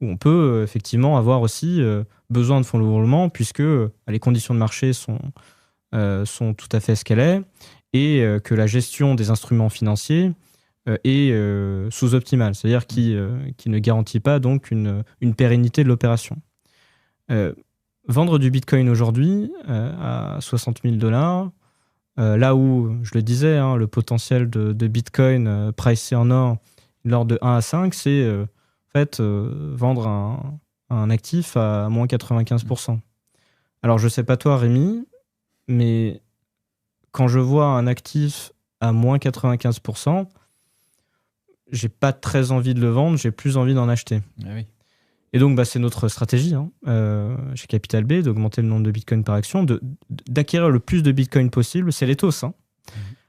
où on peut effectivement avoir aussi besoin de fonds de roulement, puisque les conditions de marché sont tout à fait ce qu'elles est, et que la gestion des instruments financiers est sous-optimale, c'est-à-dire qui ne garantit pas donc une pérennité de l'opération. Vendre du Bitcoin aujourd'hui à 60 000 $, là où, je le disais, le potentiel de Bitcoin pricé en or lors de 1 à 5, c'est vendre un actif à moins 95%. Alors, je ne sais pas toi, Rémi, mais quand je vois un actif à moins 95%, j'ai pas très envie de le vendre, j'ai plus envie d'en acheter. Ah oui. Et donc, c'est notre stratégie chez Capital B, d'augmenter le nombre de Bitcoin par action, d'acquérir le plus de Bitcoin possible. C'est l'ethos.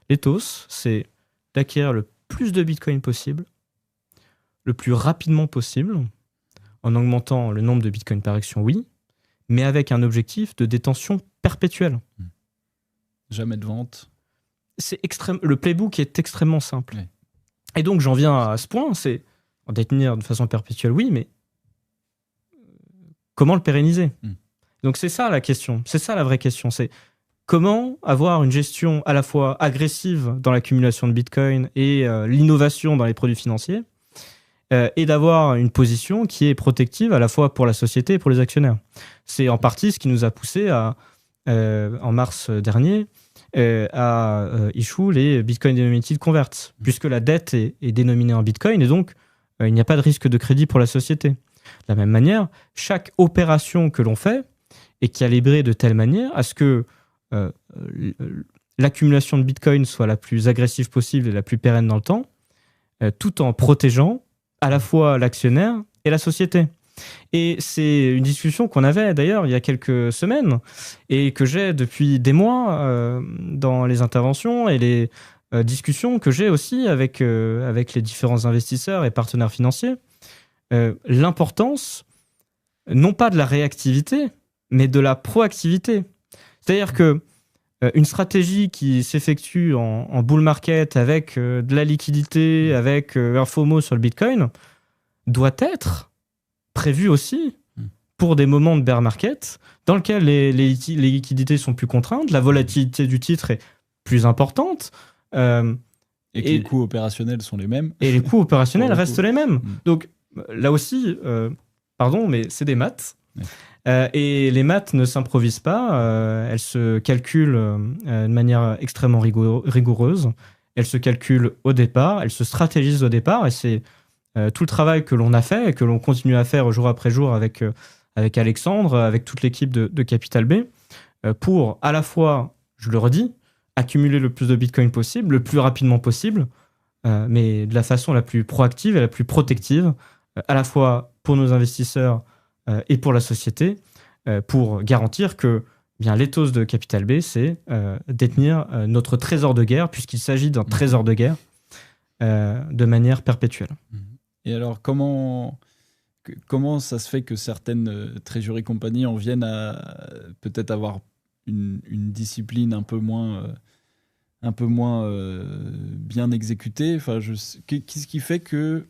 L'ethos, c'est d'acquérir le plus de Bitcoin possible, le plus rapidement possible, en augmentant le nombre de Bitcoin par action, oui, mais avec un objectif de détention perpétuelle. Jamais de vente. Le playbook est extrêmement simple. Oui. Et donc, j'en viens à ce point, c'est en détenir de façon perpétuelle, oui, mais comment le pérenniser ? Donc, c'est ça la question. C'est ça la vraie question. C'est comment avoir une gestion à la fois agressive dans l'accumulation de Bitcoin et l'innovation dans les produits financiers, et d'avoir une position qui est protective à la fois pour la société et pour les actionnaires. C'est en partie ce qui nous a poussé en mars dernier à issue les Bitcoin Denominated Converts, puisque la dette est dénominée en Bitcoin et donc il n'y a pas de risque de crédit pour la société. De la même manière, chaque opération que l'on fait est calibrée de telle manière à ce que l'accumulation de Bitcoin soit la plus agressive possible et la plus pérenne dans le temps, tout en protégeant à la fois l'actionnaire et la société. Et c'est une discussion qu'on avait d'ailleurs il y a quelques semaines et que j'ai depuis des mois dans les interventions et les discussions que j'ai aussi avec les différents investisseurs et partenaires financiers. L'importance, non pas de la réactivité, mais de la proactivité. C'est-à-dire que une stratégie qui s'effectue en bull market avec de la liquidité, avec un FOMO sur le Bitcoin, doit être prévue aussi pour des moments de bear market dans lesquels les liquidités sont plus contraintes, la volatilité du titre est plus importante. Et que les coûts opérationnels sont les mêmes. Et les coûts opérationnels restent les mêmes. Donc là aussi, pardon, mais c'est des maths. Ouais. Et les maths ne s'improvisent pas, elles se calculent de manière extrêmement rigoureuse, elles se calculent au départ, elles se stratégisent au départ, et c'est tout le travail que l'on a fait et que l'on continue à faire jour après jour avec Alexandre, avec toute l'équipe de Capital B, pour à la fois, je le redis, accumuler le plus de Bitcoin possible, le plus rapidement possible, mais de la façon la plus proactive et la plus protective, à la fois pour nos investisseurs et pour la société, pour garantir que l'ethos de Capital B, c'est détenir notre trésor de guerre, puisqu'il s'agit d'un trésor de guerre de manière perpétuelle. Et alors, comment comment ça se fait que certaines treasury compagnies en viennent à peut-être avoir une discipline un peu moins bien exécutée. Enfin, qu'est-ce qui fait que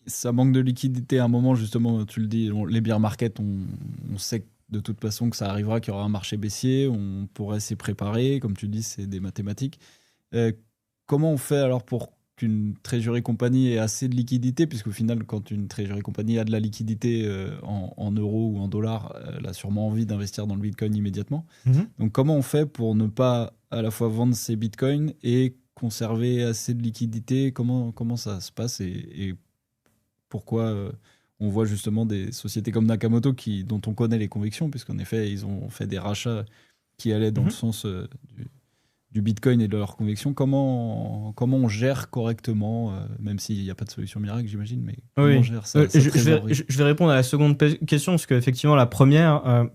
ça manque de liquidité à un moment, justement, tu le dis, les bear markets, on sait de toute façon que ça arrivera, qu'il y aura un marché baissier, on pourrait s'y préparer, comme tu dis, c'est des mathématiques. Comment on fait alors pour qu'une treasury compagnie ait assez de liquidité, puisqu'au final, quand une treasury compagnie a de la liquidité en euros ou en dollars, elle a sûrement envie d'investir dans le Bitcoin immédiatement. Donc comment on fait pour ne pas à la fois vendre ses Bitcoins et conserver assez de liquidité? Comment ça se passe et pourquoi on voit justement des sociétés comme Nakamoto dont on connaît les convictions, puisqu'en effet, ils ont fait des rachats qui allaient dans le sens du Bitcoin et de leurs convictions. Comment on gère correctement, même s'il n'y a pas de solution miracle, j'imagine, mais comment on gère ça? Je vais répondre à la seconde question, parce qu'effectivement, la première,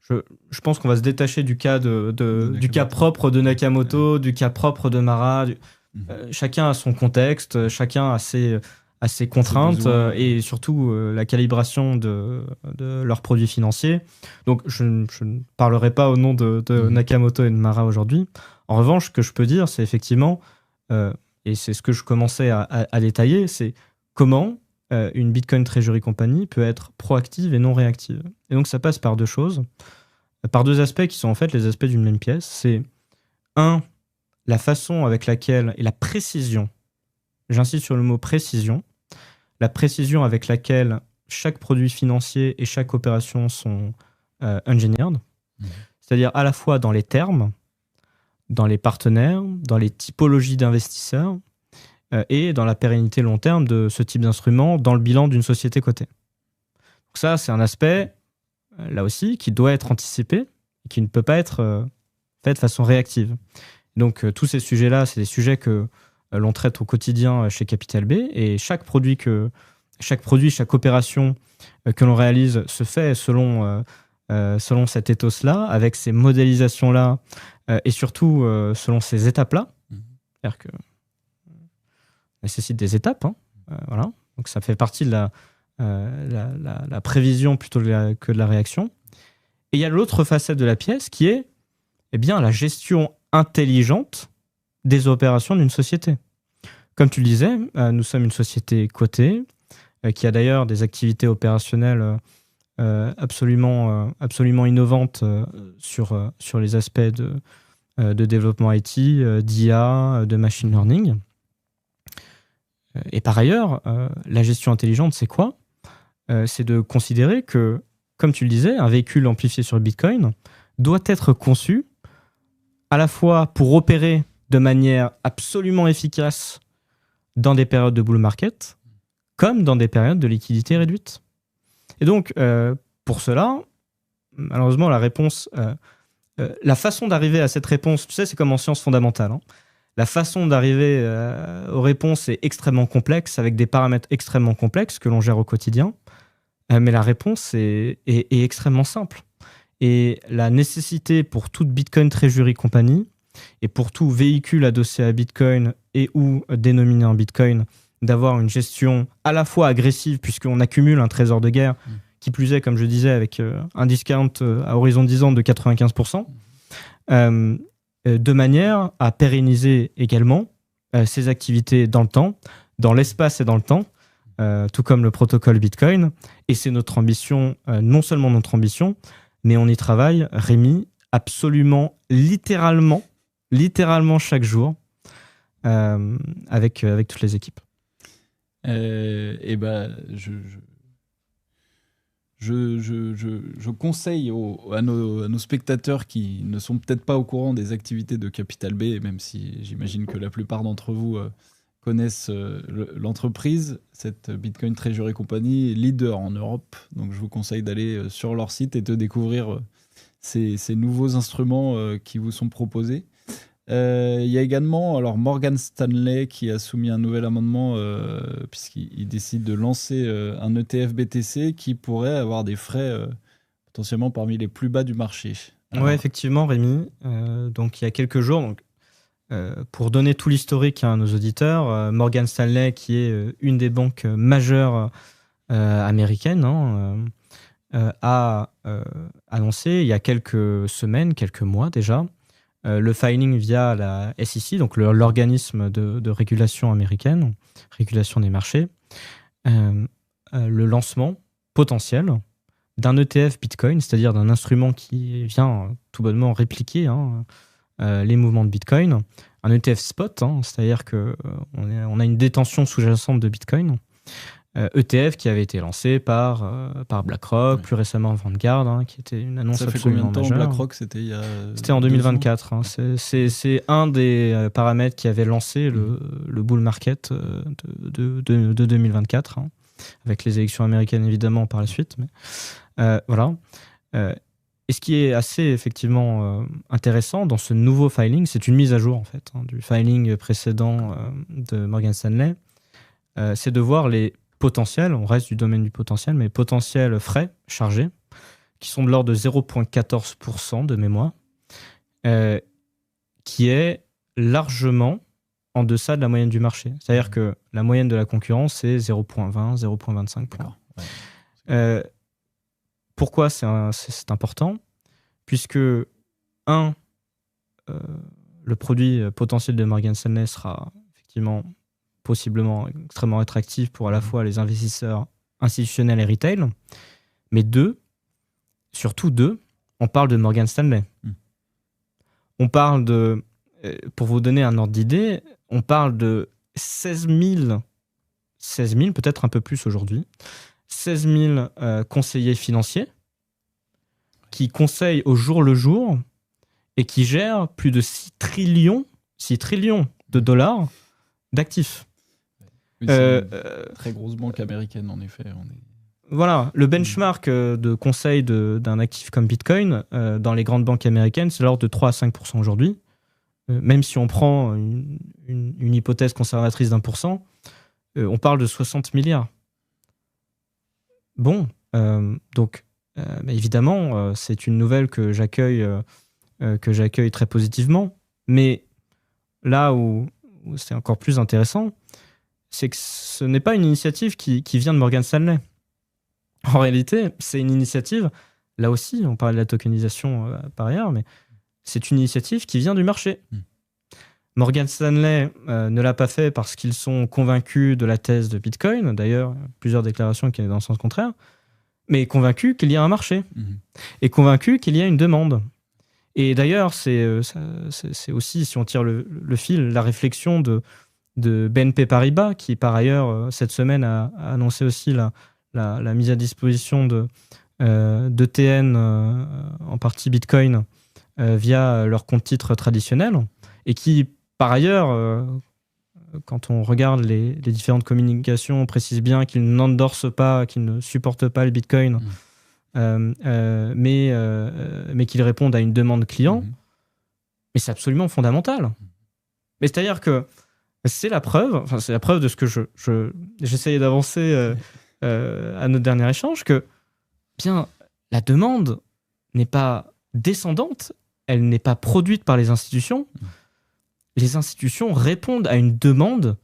je pense qu'on va se détacher du cas, du cas propre de Nakamoto, du cas propre de Mara. Chacun a son contexte, chacun a ses contraintes et surtout la calibration de leurs produits financiers. Donc, je ne parlerai pas au nom de Nakamoto et de Mara aujourd'hui. En revanche, ce que je peux dire, c'est effectivement, et c'est ce que je commençais à détailler, c'est comment une Bitcoin Treasury Company peut être proactive et non réactive. Et donc, ça passe par deux choses, par deux aspects qui sont en fait les aspects d'une même pièce. C'est, un, la façon avec laquelle, et la précision, j'insiste sur le mot précision, la précision avec laquelle chaque produit financier et chaque opération sont engineered, c'est-à-dire à la fois dans les termes, dans les partenaires, dans les typologies d'investisseurs et dans la pérennité long terme de ce type d'instrument dans le bilan d'une société cotée. Donc ça, c'est un aspect, là aussi, qui doit être anticipé et qui ne peut pas être fait de façon réactive. Donc tous ces sujets-là, c'est des sujets que l'on traite au quotidien chez Capital B, et chaque produit, chaque opération que l'on réalise se fait selon cet ethos-là, avec ces modélisations-là, et surtout selon ces étapes-là. C'est-à-dire que nécessite des étapes. Voilà. Donc ça fait partie de la prévision plutôt que de la réaction. Et il y a l'autre facette de la pièce qui est la gestion intelligente des opérations d'une société. Comme tu le disais, nous sommes une société cotée qui a d'ailleurs des activités opérationnelles absolument innovantes sur les aspects de développement IT, d'IA, de machine learning. Et par ailleurs, la gestion intelligente, c'est quoi ? C'est de considérer que, comme tu le disais, un véhicule amplifié sur Bitcoin doit être conçu à la fois pour opérer de manière absolument efficace dans des périodes de bull market, comme dans des périodes de liquidité réduite. Et donc, pour cela, malheureusement, la réponse, la façon d'arriver à cette réponse, tu sais, c'est comme en sciences fondamentales. La façon d'arriver aux réponses est extrêmement complexe, avec des paramètres extrêmement complexes que l'on gère au quotidien. Mais la réponse est extrêmement simple. Et la nécessité pour toute Bitcoin Treasury Company et pour tout véhicule adossé à Bitcoin et ou dénominé en Bitcoin, d'avoir une gestion à la fois agressive, puisqu'on accumule un trésor de guerre, qui plus est, comme je disais, avec un discount à horizon de 10 ans de 95%, de manière à pérenniser également ces activités dans le temps, dans l'espace et dans le temps, tout comme le protocole Bitcoin. Et c'est notre ambition, non seulement notre ambition, mais on y travaille, Rémi, absolument, littéralement chaque jour, avec toutes les équipes. Je conseille à nos spectateurs qui ne sont peut-être pas au courant des activités de Capital B, même si j'imagine que la plupart d'entre vous connaissent l'entreprise, cette Bitcoin Treasury Company, leader en Europe. Donc je vous conseille d'aller sur leur site et de découvrir ces nouveaux instruments qui vous sont proposés. Il y a également Morgan Stanley qui a soumis un nouvel amendement puisqu'il décide de lancer un ETF BTC qui pourrait avoir des frais potentiellement parmi les plus bas du marché. Oui, effectivement, Rémi. Donc il y a quelques jours, pour donner tout l'historique à nos auditeurs, Morgan Stanley, qui est une des banques majeures américaine, a annoncé il y a quelques semaines, quelques mois déjà, le filing via la SEC, donc l'organisme de régulation américaine, régulation des marchés, le lancement potentiel d'un ETF Bitcoin, c'est-à-dire d'un instrument qui vient tout bonnement répliquer les mouvements de Bitcoin, un ETF spot, c'est-à-dire qu'on a une détention sous-jacente de Bitcoin, ETF qui avait été lancé par BlackRock, plus récemment Vanguard, qui était une annonce absolument majeure. Ça fait combien de temps BlackRock? C'était en 2024. C'est un des paramètres qui avait lancé le bull market de 2024, avec les élections américaines évidemment par la suite. Mais, voilà. Et ce qui est assez effectivement intéressant dans ce nouveau filing, c'est une mise à jour en fait, du filing précédent de Morgan Stanley. C'est de voir les potentiels, on reste du domaine du potentiel, mais potentiels frais chargés, qui sont de l'ordre de 0,14% de mémoire, qui est largement en deçà de la moyenne du marché. C'est-à-dire que la moyenne de la concurrence, c'est 0,20, 0,25 points. Pourquoi c'est important? Puisque, le produit potentiel de Morgan Stanley sera effectivement possiblement extrêmement attractif pour à la fois les investisseurs institutionnels et retail, mais surtout on parle de Morgan Stanley. On parle de, pour vous donner un ordre d'idée, on parle de 16 000, peut-être un peu plus aujourd'hui, 16 000 conseillers financiers qui conseillent au jour le jour et qui gèrent plus de 6 trillions de dollars d'actifs. Oui, c'est une très grosse banque américaine, en effet. Voilà, le benchmark de conseil d'un actif comme Bitcoin dans les grandes banques américaines, c'est l'ordre de 3 à 5% aujourd'hui. Même si on prend une hypothèse conservatrice d'1%, on parle de 60 milliards. Bon, donc évidemment, c'est une nouvelle que j'accueille très positivement. Mais là où c'est encore plus intéressant, c'est que ce n'est pas une initiative qui vient de Morgan Stanley. En réalité, c'est une initiative, là aussi, on parlait de la tokenisation par ailleurs, mais c'est une initiative qui vient du marché. Morgan Stanley ne l'a pas fait parce qu'ils sont convaincus de la thèse de Bitcoin, d'ailleurs, plusieurs déclarations qui allaient dans le sens contraire, mais convaincus qu'il y a un marché, et convaincus qu'il y a une demande. Et d'ailleurs, c'est aussi, si on tire le fil, la réflexion de BNP Paribas, qui par ailleurs, cette semaine, a annoncé aussi la mise à disposition d'ETN, en partie Bitcoin, via leur compte titre traditionnel, et qui, par ailleurs, quand on regarde les différentes communications, précise bien qu'ils n'endorsent pas, qu'ils ne supportent pas le Bitcoin, mais qu'ils répondent à une demande client. Mais c'est absolument fondamental. Mais c'est-à-dire que c'est la preuve de ce que j'essayais d'avancer à notre dernier échange, que bien la demande n'est pas descendante, elle n'est pas produite par les institutions. Les institutions répondent à une demande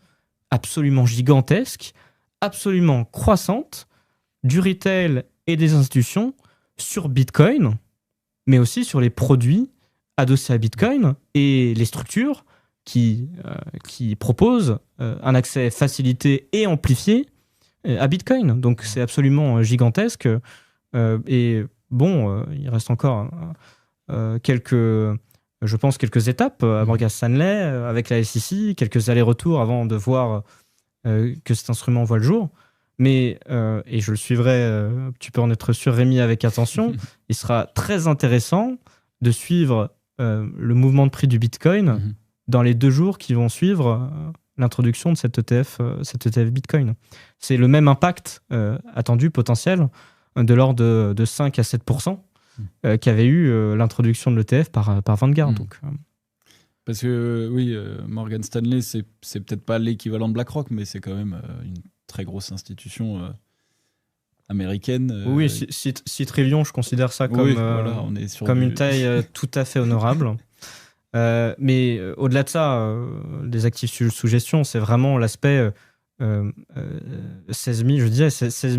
absolument gigantesque, absolument croissante du retail et des institutions sur Bitcoin, mais aussi sur les produits adossés à Bitcoin et les structures qui proposent un accès facilité et amplifié à Bitcoin. Donc c'est absolument gigantesque. Et bon, il reste encore quelques étapes à Morgan Stanley avec la SEC, quelques allers-retours avant de voir que cet instrument voit le jour. Mais, et je le suivrai, tu peux en être sûr, Rémi, avec attention, il sera très intéressant de suivre le mouvement de prix du Bitcoin dans les 2 jours qui vont suivre l'introduction de cet ETF Bitcoin. C'est le même impact attendu, potentiel, de l'ordre de 5 à 7%. Qu'avait eu l'introduction de l'ETF par Vanguard. Donc, parce que oui, Morgan Stanley, c'est peut-être pas l'équivalent de BlackRock, mais c'est quand même une très grosse institution américaine. Oui, 6 trillions, je considère ça comme, on est sur une taille tout à fait honorable. Mais au-delà de ça, des actifs sous gestion, c'est vraiment l'aspect 16 000, je disais, 16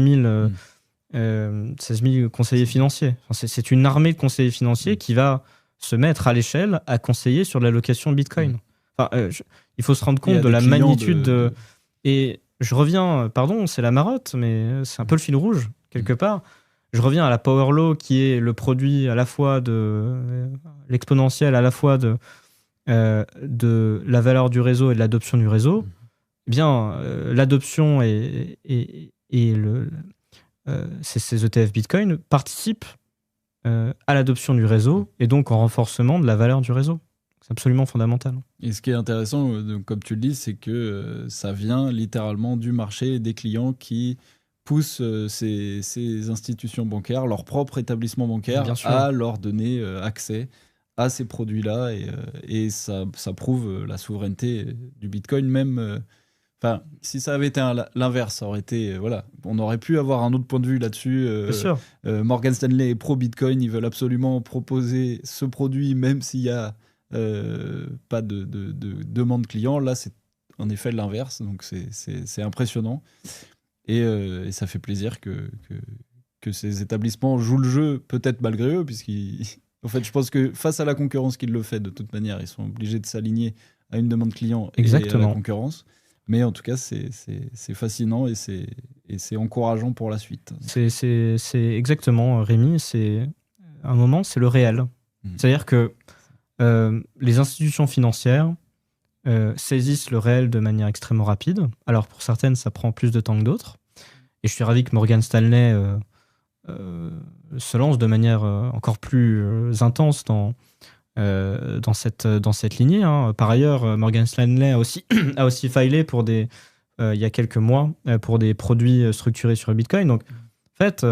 000 conseillers financiers. Enfin, c'est une armée de conseillers financiers qui va se mettre à l'échelle à conseiller sur l'allocation Bitcoin. Enfin, il faut se rendre compte de la magnitude Et je reviens, pardon, c'est la marotte, mais c'est un peu le fil rouge, quelque part. Je reviens à la Power Law, qui est le produit à la fois de l'exponentiel, à la fois de la valeur du réseau et de l'adoption du réseau. Eh bien, l'adoption et ces ETF Bitcoin participent à l'adoption du réseau et donc au renforcement de la valeur du réseau. C'est absolument fondamental. Et ce qui est intéressant, comme tu le dis, c'est que ça vient littéralement du marché et des clients qui poussent ces institutions bancaires, leur propre établissement bancaire, à leur donner accès à ces produits-là. Et ça prouve la souveraineté du Bitcoin, même... Enfin, si ça avait été l'inverse, ça aurait été... voilà, on aurait pu avoir un autre point de vue là-dessus. Morgan Stanley est pro-Bitcoin, ils veulent absolument proposer ce produit, même s'il y a pas de demande client. Là, c'est en effet l'inverse, donc c'est impressionnant. Et ça fait plaisir que ces établissements jouent le jeu, peut-être malgré eux, en fait, je pense que face à la concurrence qui le fait, de toute manière, ils sont obligés de s'aligner à une demande client et à la concurrence. Mais en tout cas, c'est fascinant et c'est encourageant pour la suite. C'est exactement, Rémi, c'est un moment, c'est le réel. C'est-à-dire que les institutions financières saisissent le réel de manière extrêmement rapide. Alors, pour certaines, ça prend plus de temps que d'autres. Et je suis ravi que Morgan Stanley se lance de manière encore plus intense dans cette lignée. Par ailleurs, Morgan Stanley a aussi filé pour il y a quelques mois pour des produits structurés sur Bitcoin. Donc, en fait,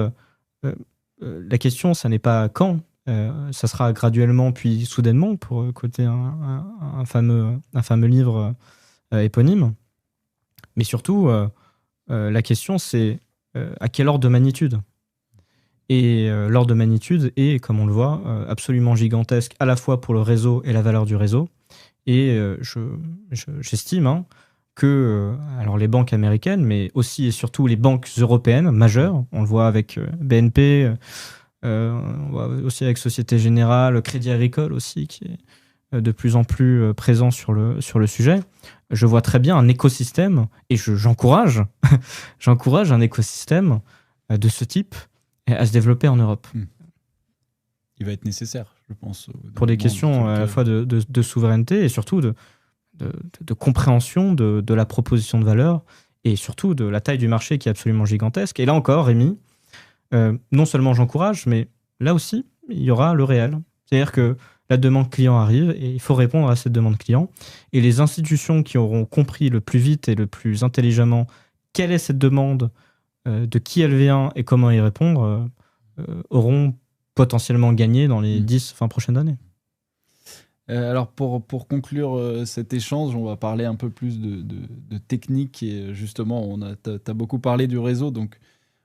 la question, ça n'est pas quand. Ça sera graduellement puis soudainement, pour côté un fameux livre éponyme. Mais surtout, la question, c'est à quel ordre de magnitude. Et l'ordre de magnitude est, comme on le voit, absolument gigantesque, à la fois pour le réseau et la valeur du réseau. Et j'estime que alors les banques américaines, mais aussi et surtout les banques européennes majeures, on le voit avec BNP, on voit aussi avec Société Générale, Crédit Agricole aussi, qui est de plus en plus présent sur le sujet. Je vois très bien un écosystème, et j'encourage un écosystème de ce type à se développer en Europe. Il va être nécessaire, je pense. Pour des questions à la fois de souveraineté et surtout de compréhension de la proposition de valeur et surtout de la taille du marché qui est absolument gigantesque. Et là encore, Rémi, non seulement j'encourage, mais là aussi, il y aura le réel. C'est-à-dire que la demande client arrive et il faut répondre à cette demande client. Et les institutions qui auront compris le plus vite et le plus intelligemment quelle est cette demande, de qui elle vient et comment y répondre, auront potentiellement gagné dans les 10-20 prochaines années. Alors pour conclure cet échange, on va parler un peu plus de technique. Et justement, t'as beaucoup parlé du réseau, donc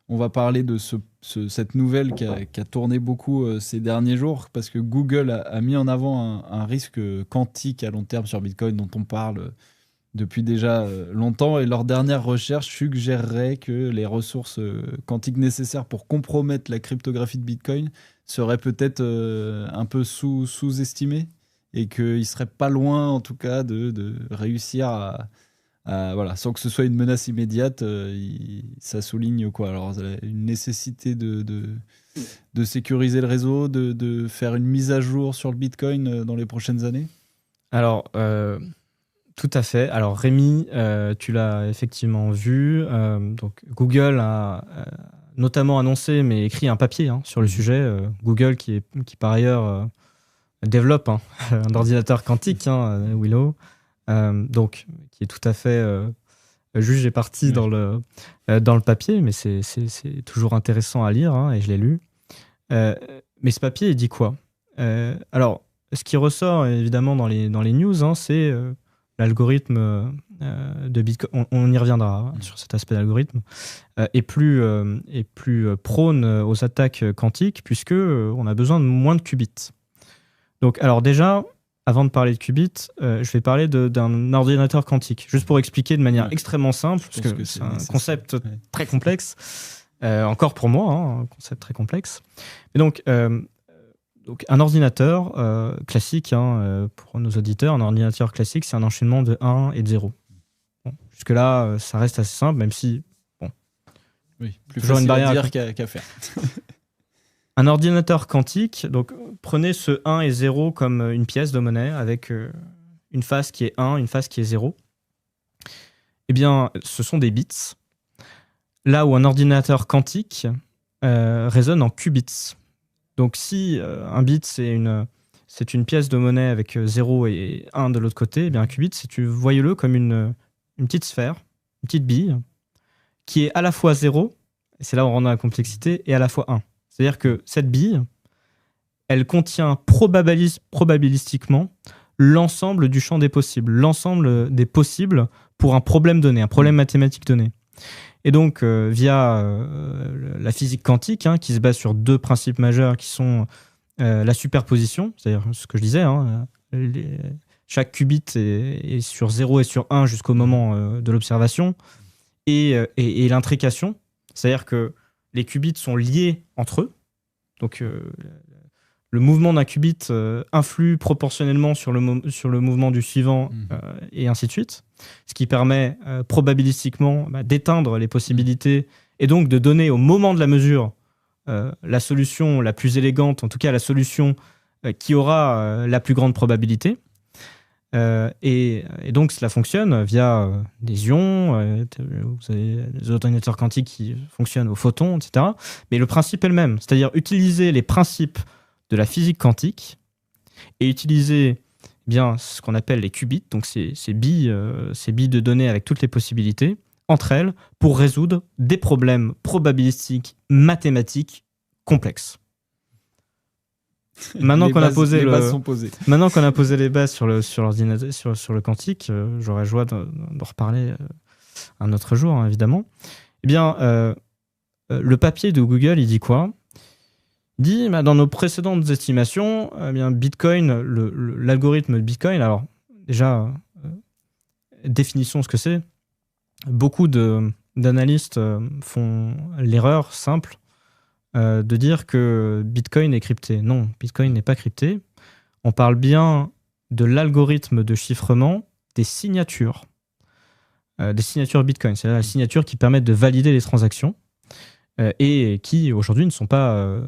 on va parler de cette nouvelle qui a tourné beaucoup ces derniers jours, parce que Google a mis en avant un risque quantique à long terme sur Bitcoin dont on parle depuis déjà longtemps, et leur dernière recherche suggérerait que les ressources quantiques nécessaires pour compromettre la cryptographie de Bitcoin seraient peut-être un peu sous-estimées, et qu'ils ne seraient pas loin en tout cas de réussir à voilà, sans que ce soit une menace immédiate. Ça souligne quoi? Alors, une nécessité de sécuriser le réseau, de faire une mise à jour sur le Bitcoin dans les prochaines années? Alors, tout à fait. Alors, Rémi, tu l'as effectivement vu. Donc, Google a notamment annoncé, mais écrit un papier sur le sujet. Google, qui par ailleurs développe un ordinateur quantique, Willow, donc qui est tout à fait juge et partie dans le papier, mais c'est toujours intéressant à lire, et je l'ai lu. Mais ce papier, il dit quoi? Alors, ce qui ressort évidemment dans les news, c'est l'algorithme de Bitcoin. On y reviendra sur cet aspect d'algorithme, est plus prône aux attaques quantiques, puisque on a besoin de moins de qubits. Donc, alors déjà, avant de parler de qubits, je vais parler d'un ordinateur quantique, juste pour expliquer de manière extrêmement simple, parce que c'est un concept très complexe, encore pour moi, un concept très complexe. Et donc un ordinateur classique, pour nos auditeurs, un ordinateur classique, c'est un enchaînement de 1 et de 0. Bon, jusque-là, ça reste assez simple, même si... Oui, plus facile à dire qu'à faire. Un ordinateur quantique, donc prenez ce 1 et 0 comme une pièce de monnaie avec une face qui est 1, une face qui est 0. Eh bien, ce sont des bits. Là où un ordinateur quantique résonne en qubits. Donc si un bit, c'est une pièce de monnaie avec 0 et 1 de l'autre côté, eh bien un qubit, voyez-le comme une petite sphère, une petite bille, qui est à la fois 0, et c'est là où on rentre dans la complexité, et à la fois 1. C'est-à-dire que cette bille, elle contient probabilistiquement l'ensemble du champ des possibles, l'ensemble des possibles pour un problème donné, un problème mathématique donné. Et donc, via la physique quantique, qui se base sur 2 principes majeurs qui sont la superposition, c'est-à-dire ce que je disais, chaque qubit est sur 0 et sur 1 jusqu'au moment de l'observation, et l'intrication, c'est-à-dire que les qubits sont liés entre eux. Donc, le mouvement d'un qubit influe proportionnellement sur le mouvement du suivant, et ainsi de suite. Ce qui permet probabilistiquement d'éteindre les possibilités et donc de donner au moment de la mesure la solution la plus élégante, en tout cas la solution qui aura la plus grande probabilité. Et donc cela fonctionne via des ions, vous avez des ordinateurs quantiques qui fonctionnent aux photons, etc. Mais le principe est le même, c'est-à-dire utiliser les principes de la physique quantique et utiliser bien ce qu'on appelle les qubits, donc ces billes de données avec toutes les possibilités, entre elles, pour résoudre des problèmes probabilistiques, mathématiques complexes. Maintenant qu'on a posé les bases sur l'ordinateur, sur le quantique, j'aurais joie d'en reparler un autre jour, évidemment. Eh bien, le papier de Google, il dit quoi ? Il dit, dans nos précédentes estimations, Bitcoin, l'algorithme de Bitcoin, alors déjà, définissons ce que c'est. Beaucoup d'analystes font l'erreur simple de dire que Bitcoin est crypté. Non, Bitcoin n'est pas crypté. On parle bien de l'algorithme de chiffrement des signatures Bitcoin. C'est la signature qui permet de valider les transactions et qui, aujourd'hui, ne sont pas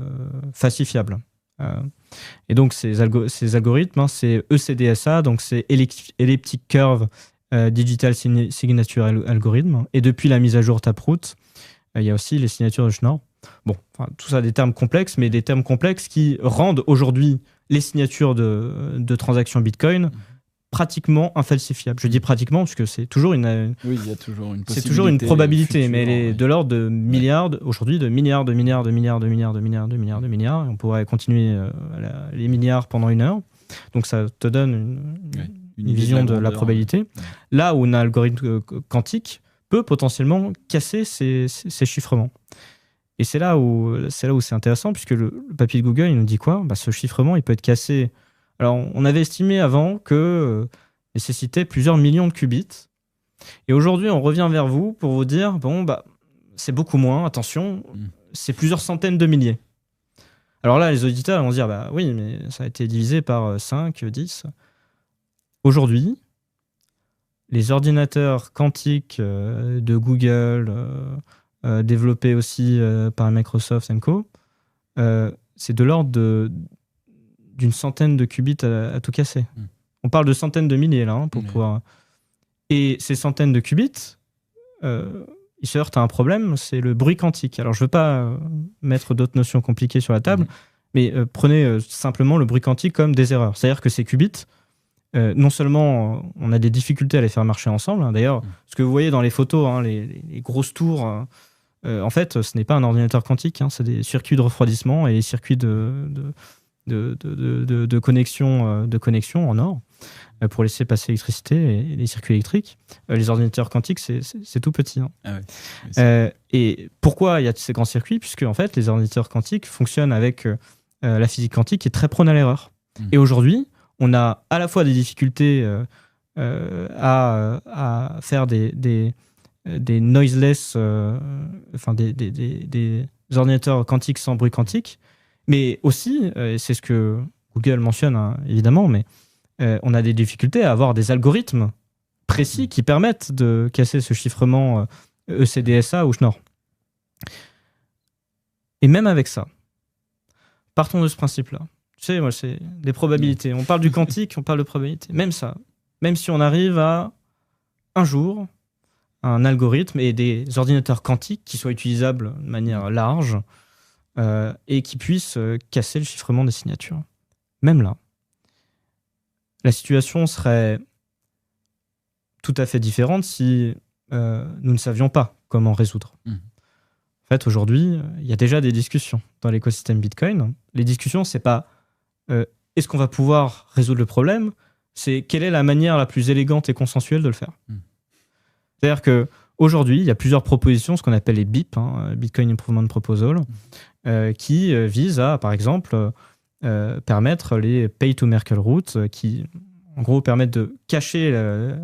falsifiables. Et donc, ces algorithmes, c'est ECDSA, donc c'est Elliptic Curve Digital Signature Algorithm. Et depuis la mise à jour Taproot, il y a aussi les signatures de Schnorr. Bon, tout ça des termes complexes, mais des termes complexes qui rendent aujourd'hui les signatures de transactions Bitcoin pratiquement infalsifiables. Je dis pratiquement parce que c'est toujours une... Oui, il y a toujours une possibilité. C'est toujours une probabilité, future, mais elle est de l'ordre de milliards, aujourd'hui de milliards. Et on pourrait continuer les milliards pendant 1 heure. Donc ça te donne une vision de la probabilité. Ouais. Là où un algorithme quantique peut potentiellement casser ces chiffrements. Et c'est là où c'est intéressant, puisque le papier de Google, il nous dit quoi ? Ce chiffrement, il peut être cassé. Alors, on avait estimé avant que nécessitait plusieurs millions de qubits. Et aujourd'hui, on revient vers vous pour vous dire, c'est beaucoup moins, attention, c'est plusieurs centaines de milliers. Alors là, les auditeurs vont se dire, oui, mais ça a été divisé par 5, 10. Aujourd'hui, les ordinateurs quantiques de Google... développé aussi par Microsoft & Co. C'est de l'ordre d'une centaine de qubits à tout casser. On parle de centaines de milliers là, pour pouvoir... Et ces centaines de qubits, ils se heurtent à un problème, c'est le bruit quantique. Alors je ne veux pas mettre d'autres notions compliquées sur la table, mais prenez simplement le bruit quantique comme des erreurs. C'est-à-dire que ces qubits, non seulement on a des difficultés à les faire marcher ensemble, d'ailleurs, ce que vous voyez dans les photos, les grosses tours... en fait, ce n'est pas un ordinateur quantique, c'est des circuits de refroidissement et des circuits de connexion en or pour laisser passer l'électricité et les circuits électriques. Les ordinateurs quantiques, c'est tout petit. Ah ouais, et pourquoi il y a ces grands circuits ? Puisque en fait, les ordinateurs quantiques fonctionnent avec la physique quantique qui est très prône à l'erreur. Et aujourd'hui, on a à la fois des difficultés à faire des noiseless, enfin des ordinateurs quantiques sans bruit quantique, mais aussi, et c'est ce que Google mentionne hein, évidemment, mais on a des difficultés à avoir des algorithmes précis qui permettent de casser ce chiffrement ECDSA ou Schnorr. Et même avec ça, partons de ce principe-là. Tu sais, moi, c'est des probabilités. On parle du quantique, on parle de probabilité. Même ça, même si on arrive à un jour un algorithme et des ordinateurs quantiques qui soient utilisables de manière large et qui puissent casser le chiffrement des signatures. Même là, la situation serait tout à fait différente si nous ne savions pas comment résoudre. En fait, aujourd'hui, il y a déjà des discussions dans l'écosystème Bitcoin. Les discussions, c'est pas est-ce qu'on va pouvoir résoudre le problème, c'est quelle est la manière la plus élégante et consensuelle de le faire. C'est-à-dire qu'aujourd'hui, il y a plusieurs propositions, ce qu'on appelle les BIP, hein, Bitcoin Improvement Proposal, qui visent à, par exemple, permettre les pay-to-Merkle routes, qui, en gros, permettent de cacher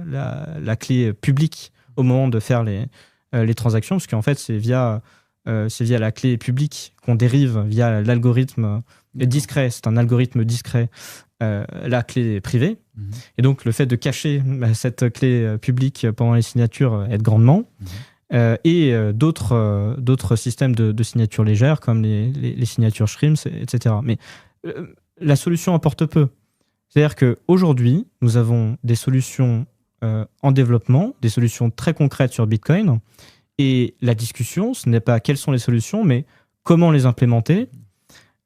la clé publique au moment de faire les transactions, parce qu'en fait, c'est via la clé publique qu'on dérive via l'algorithme discret. C'est un algorithme discret, la clé privée. Et donc, le fait de cacher cette clé publique pendant les signatures aide grandement. Et d'autres systèmes de signatures légères, comme les signatures Shrims, etc. Mais la solution importe peu. C'est-à-dire qu'aujourd'hui, nous avons des solutions en développement, des solutions très concrètes sur Bitcoin. Et la discussion, ce n'est pas quelles sont les solutions, mais comment les implémenter,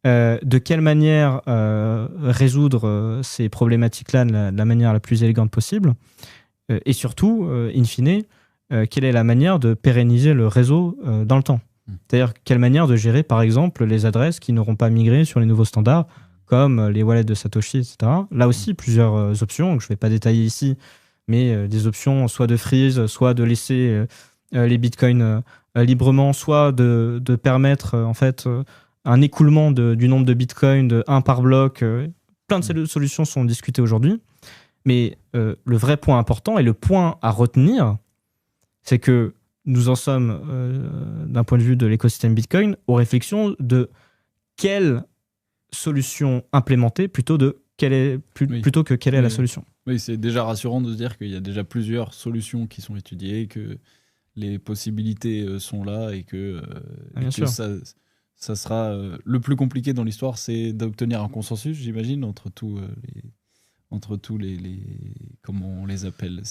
de quelle manière résoudre ces problématiques-là de la manière la plus élégante possible, et surtout, in fine, quelle est la manière de pérenniser le réseau dans le temps. C'est-à-dire quelle manière de gérer, par exemple, les adresses qui n'auront pas migré sur les nouveaux standards, comme les wallets de Satoshi, etc. Là aussi, plusieurs options, que je ne vais pas détailler ici, mais des options soit de freeze, soit de laisser les bitcoins librement, soit de permettre en fait un écoulement du nombre de bitcoins de 1 par bloc. Plein de ces solutions sont discutées aujourd'hui. Mais le vrai point important et le point à retenir, c'est que nous en sommes, d'un point de vue de l'écosystème Bitcoin, aux réflexions de quelle solution implémenter plutôt que quelle est la solution. Oui, c'est déjà rassurant de se dire qu'il y a déjà plusieurs solutions qui sont étudiées, que les possibilités sont là et que ça sera le plus compliqué dans l'histoire, c'est d'obtenir un consensus, j'imagine, entre tous les comment on les appelle,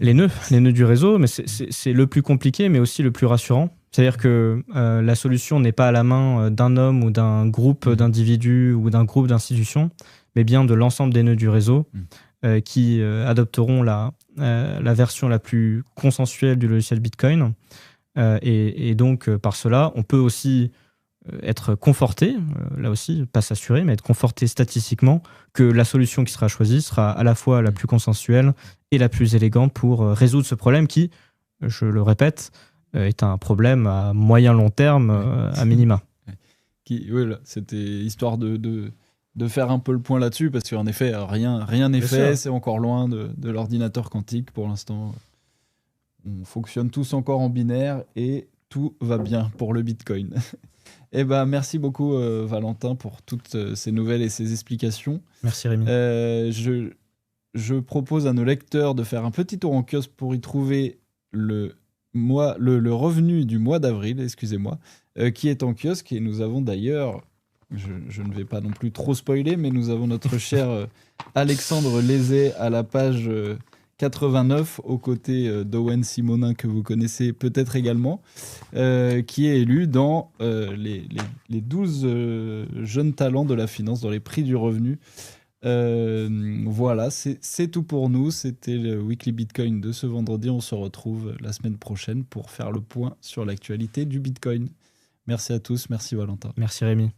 les nœuds du réseau, mais c'est le plus compliqué, mais aussi le plus rassurant. C'est-à-dire que la solution n'est pas à la main d'un homme ou d'un groupe d'individus ou d'un groupe d'institutions, mais bien de l'ensemble des nœuds du réseau qui adopteront la version la plus consensuelle du logiciel Bitcoin. Et donc, par cela, on peut aussi être conforté, là aussi, pas s'assurer, mais être conforté statistiquement que la solution qui sera choisie sera à la fois la plus consensuelle et la plus élégante pour résoudre ce problème qui, je le répète, est un problème à moyen-long terme, à minima. Oui, c'était histoire de faire un peu le point là-dessus, parce qu'en effet, rien n'est fait, c'est encore loin de l'ordinateur quantique pour l'instant. On fonctionne tous encore en binaire et tout va bien pour le Bitcoin. Eh ben, merci beaucoup, Valentin, pour toutes ces nouvelles et ces explications. Merci, Rémi. Je propose à nos lecteurs de faire un petit tour en kiosque pour y trouver le revenu du mois d'avril, excusez-moi, qui est en kiosque. Et nous avons d'ailleurs, je ne vais pas non plus trop spoiler, mais nous avons notre cher Alexandre Lézé à la page 89, aux côtés d'Owen Simonin, que vous connaissez peut-être également, qui est élu dans les 12 jeunes talents de la finance, dans les prix du revenu. Voilà, c'est tout pour nous. C'était le Weekly Bitcoin de ce vendredi. On se retrouve la semaine prochaine pour faire le point sur l'actualité du Bitcoin. Merci à tous, merci Valentin. Merci Rémi.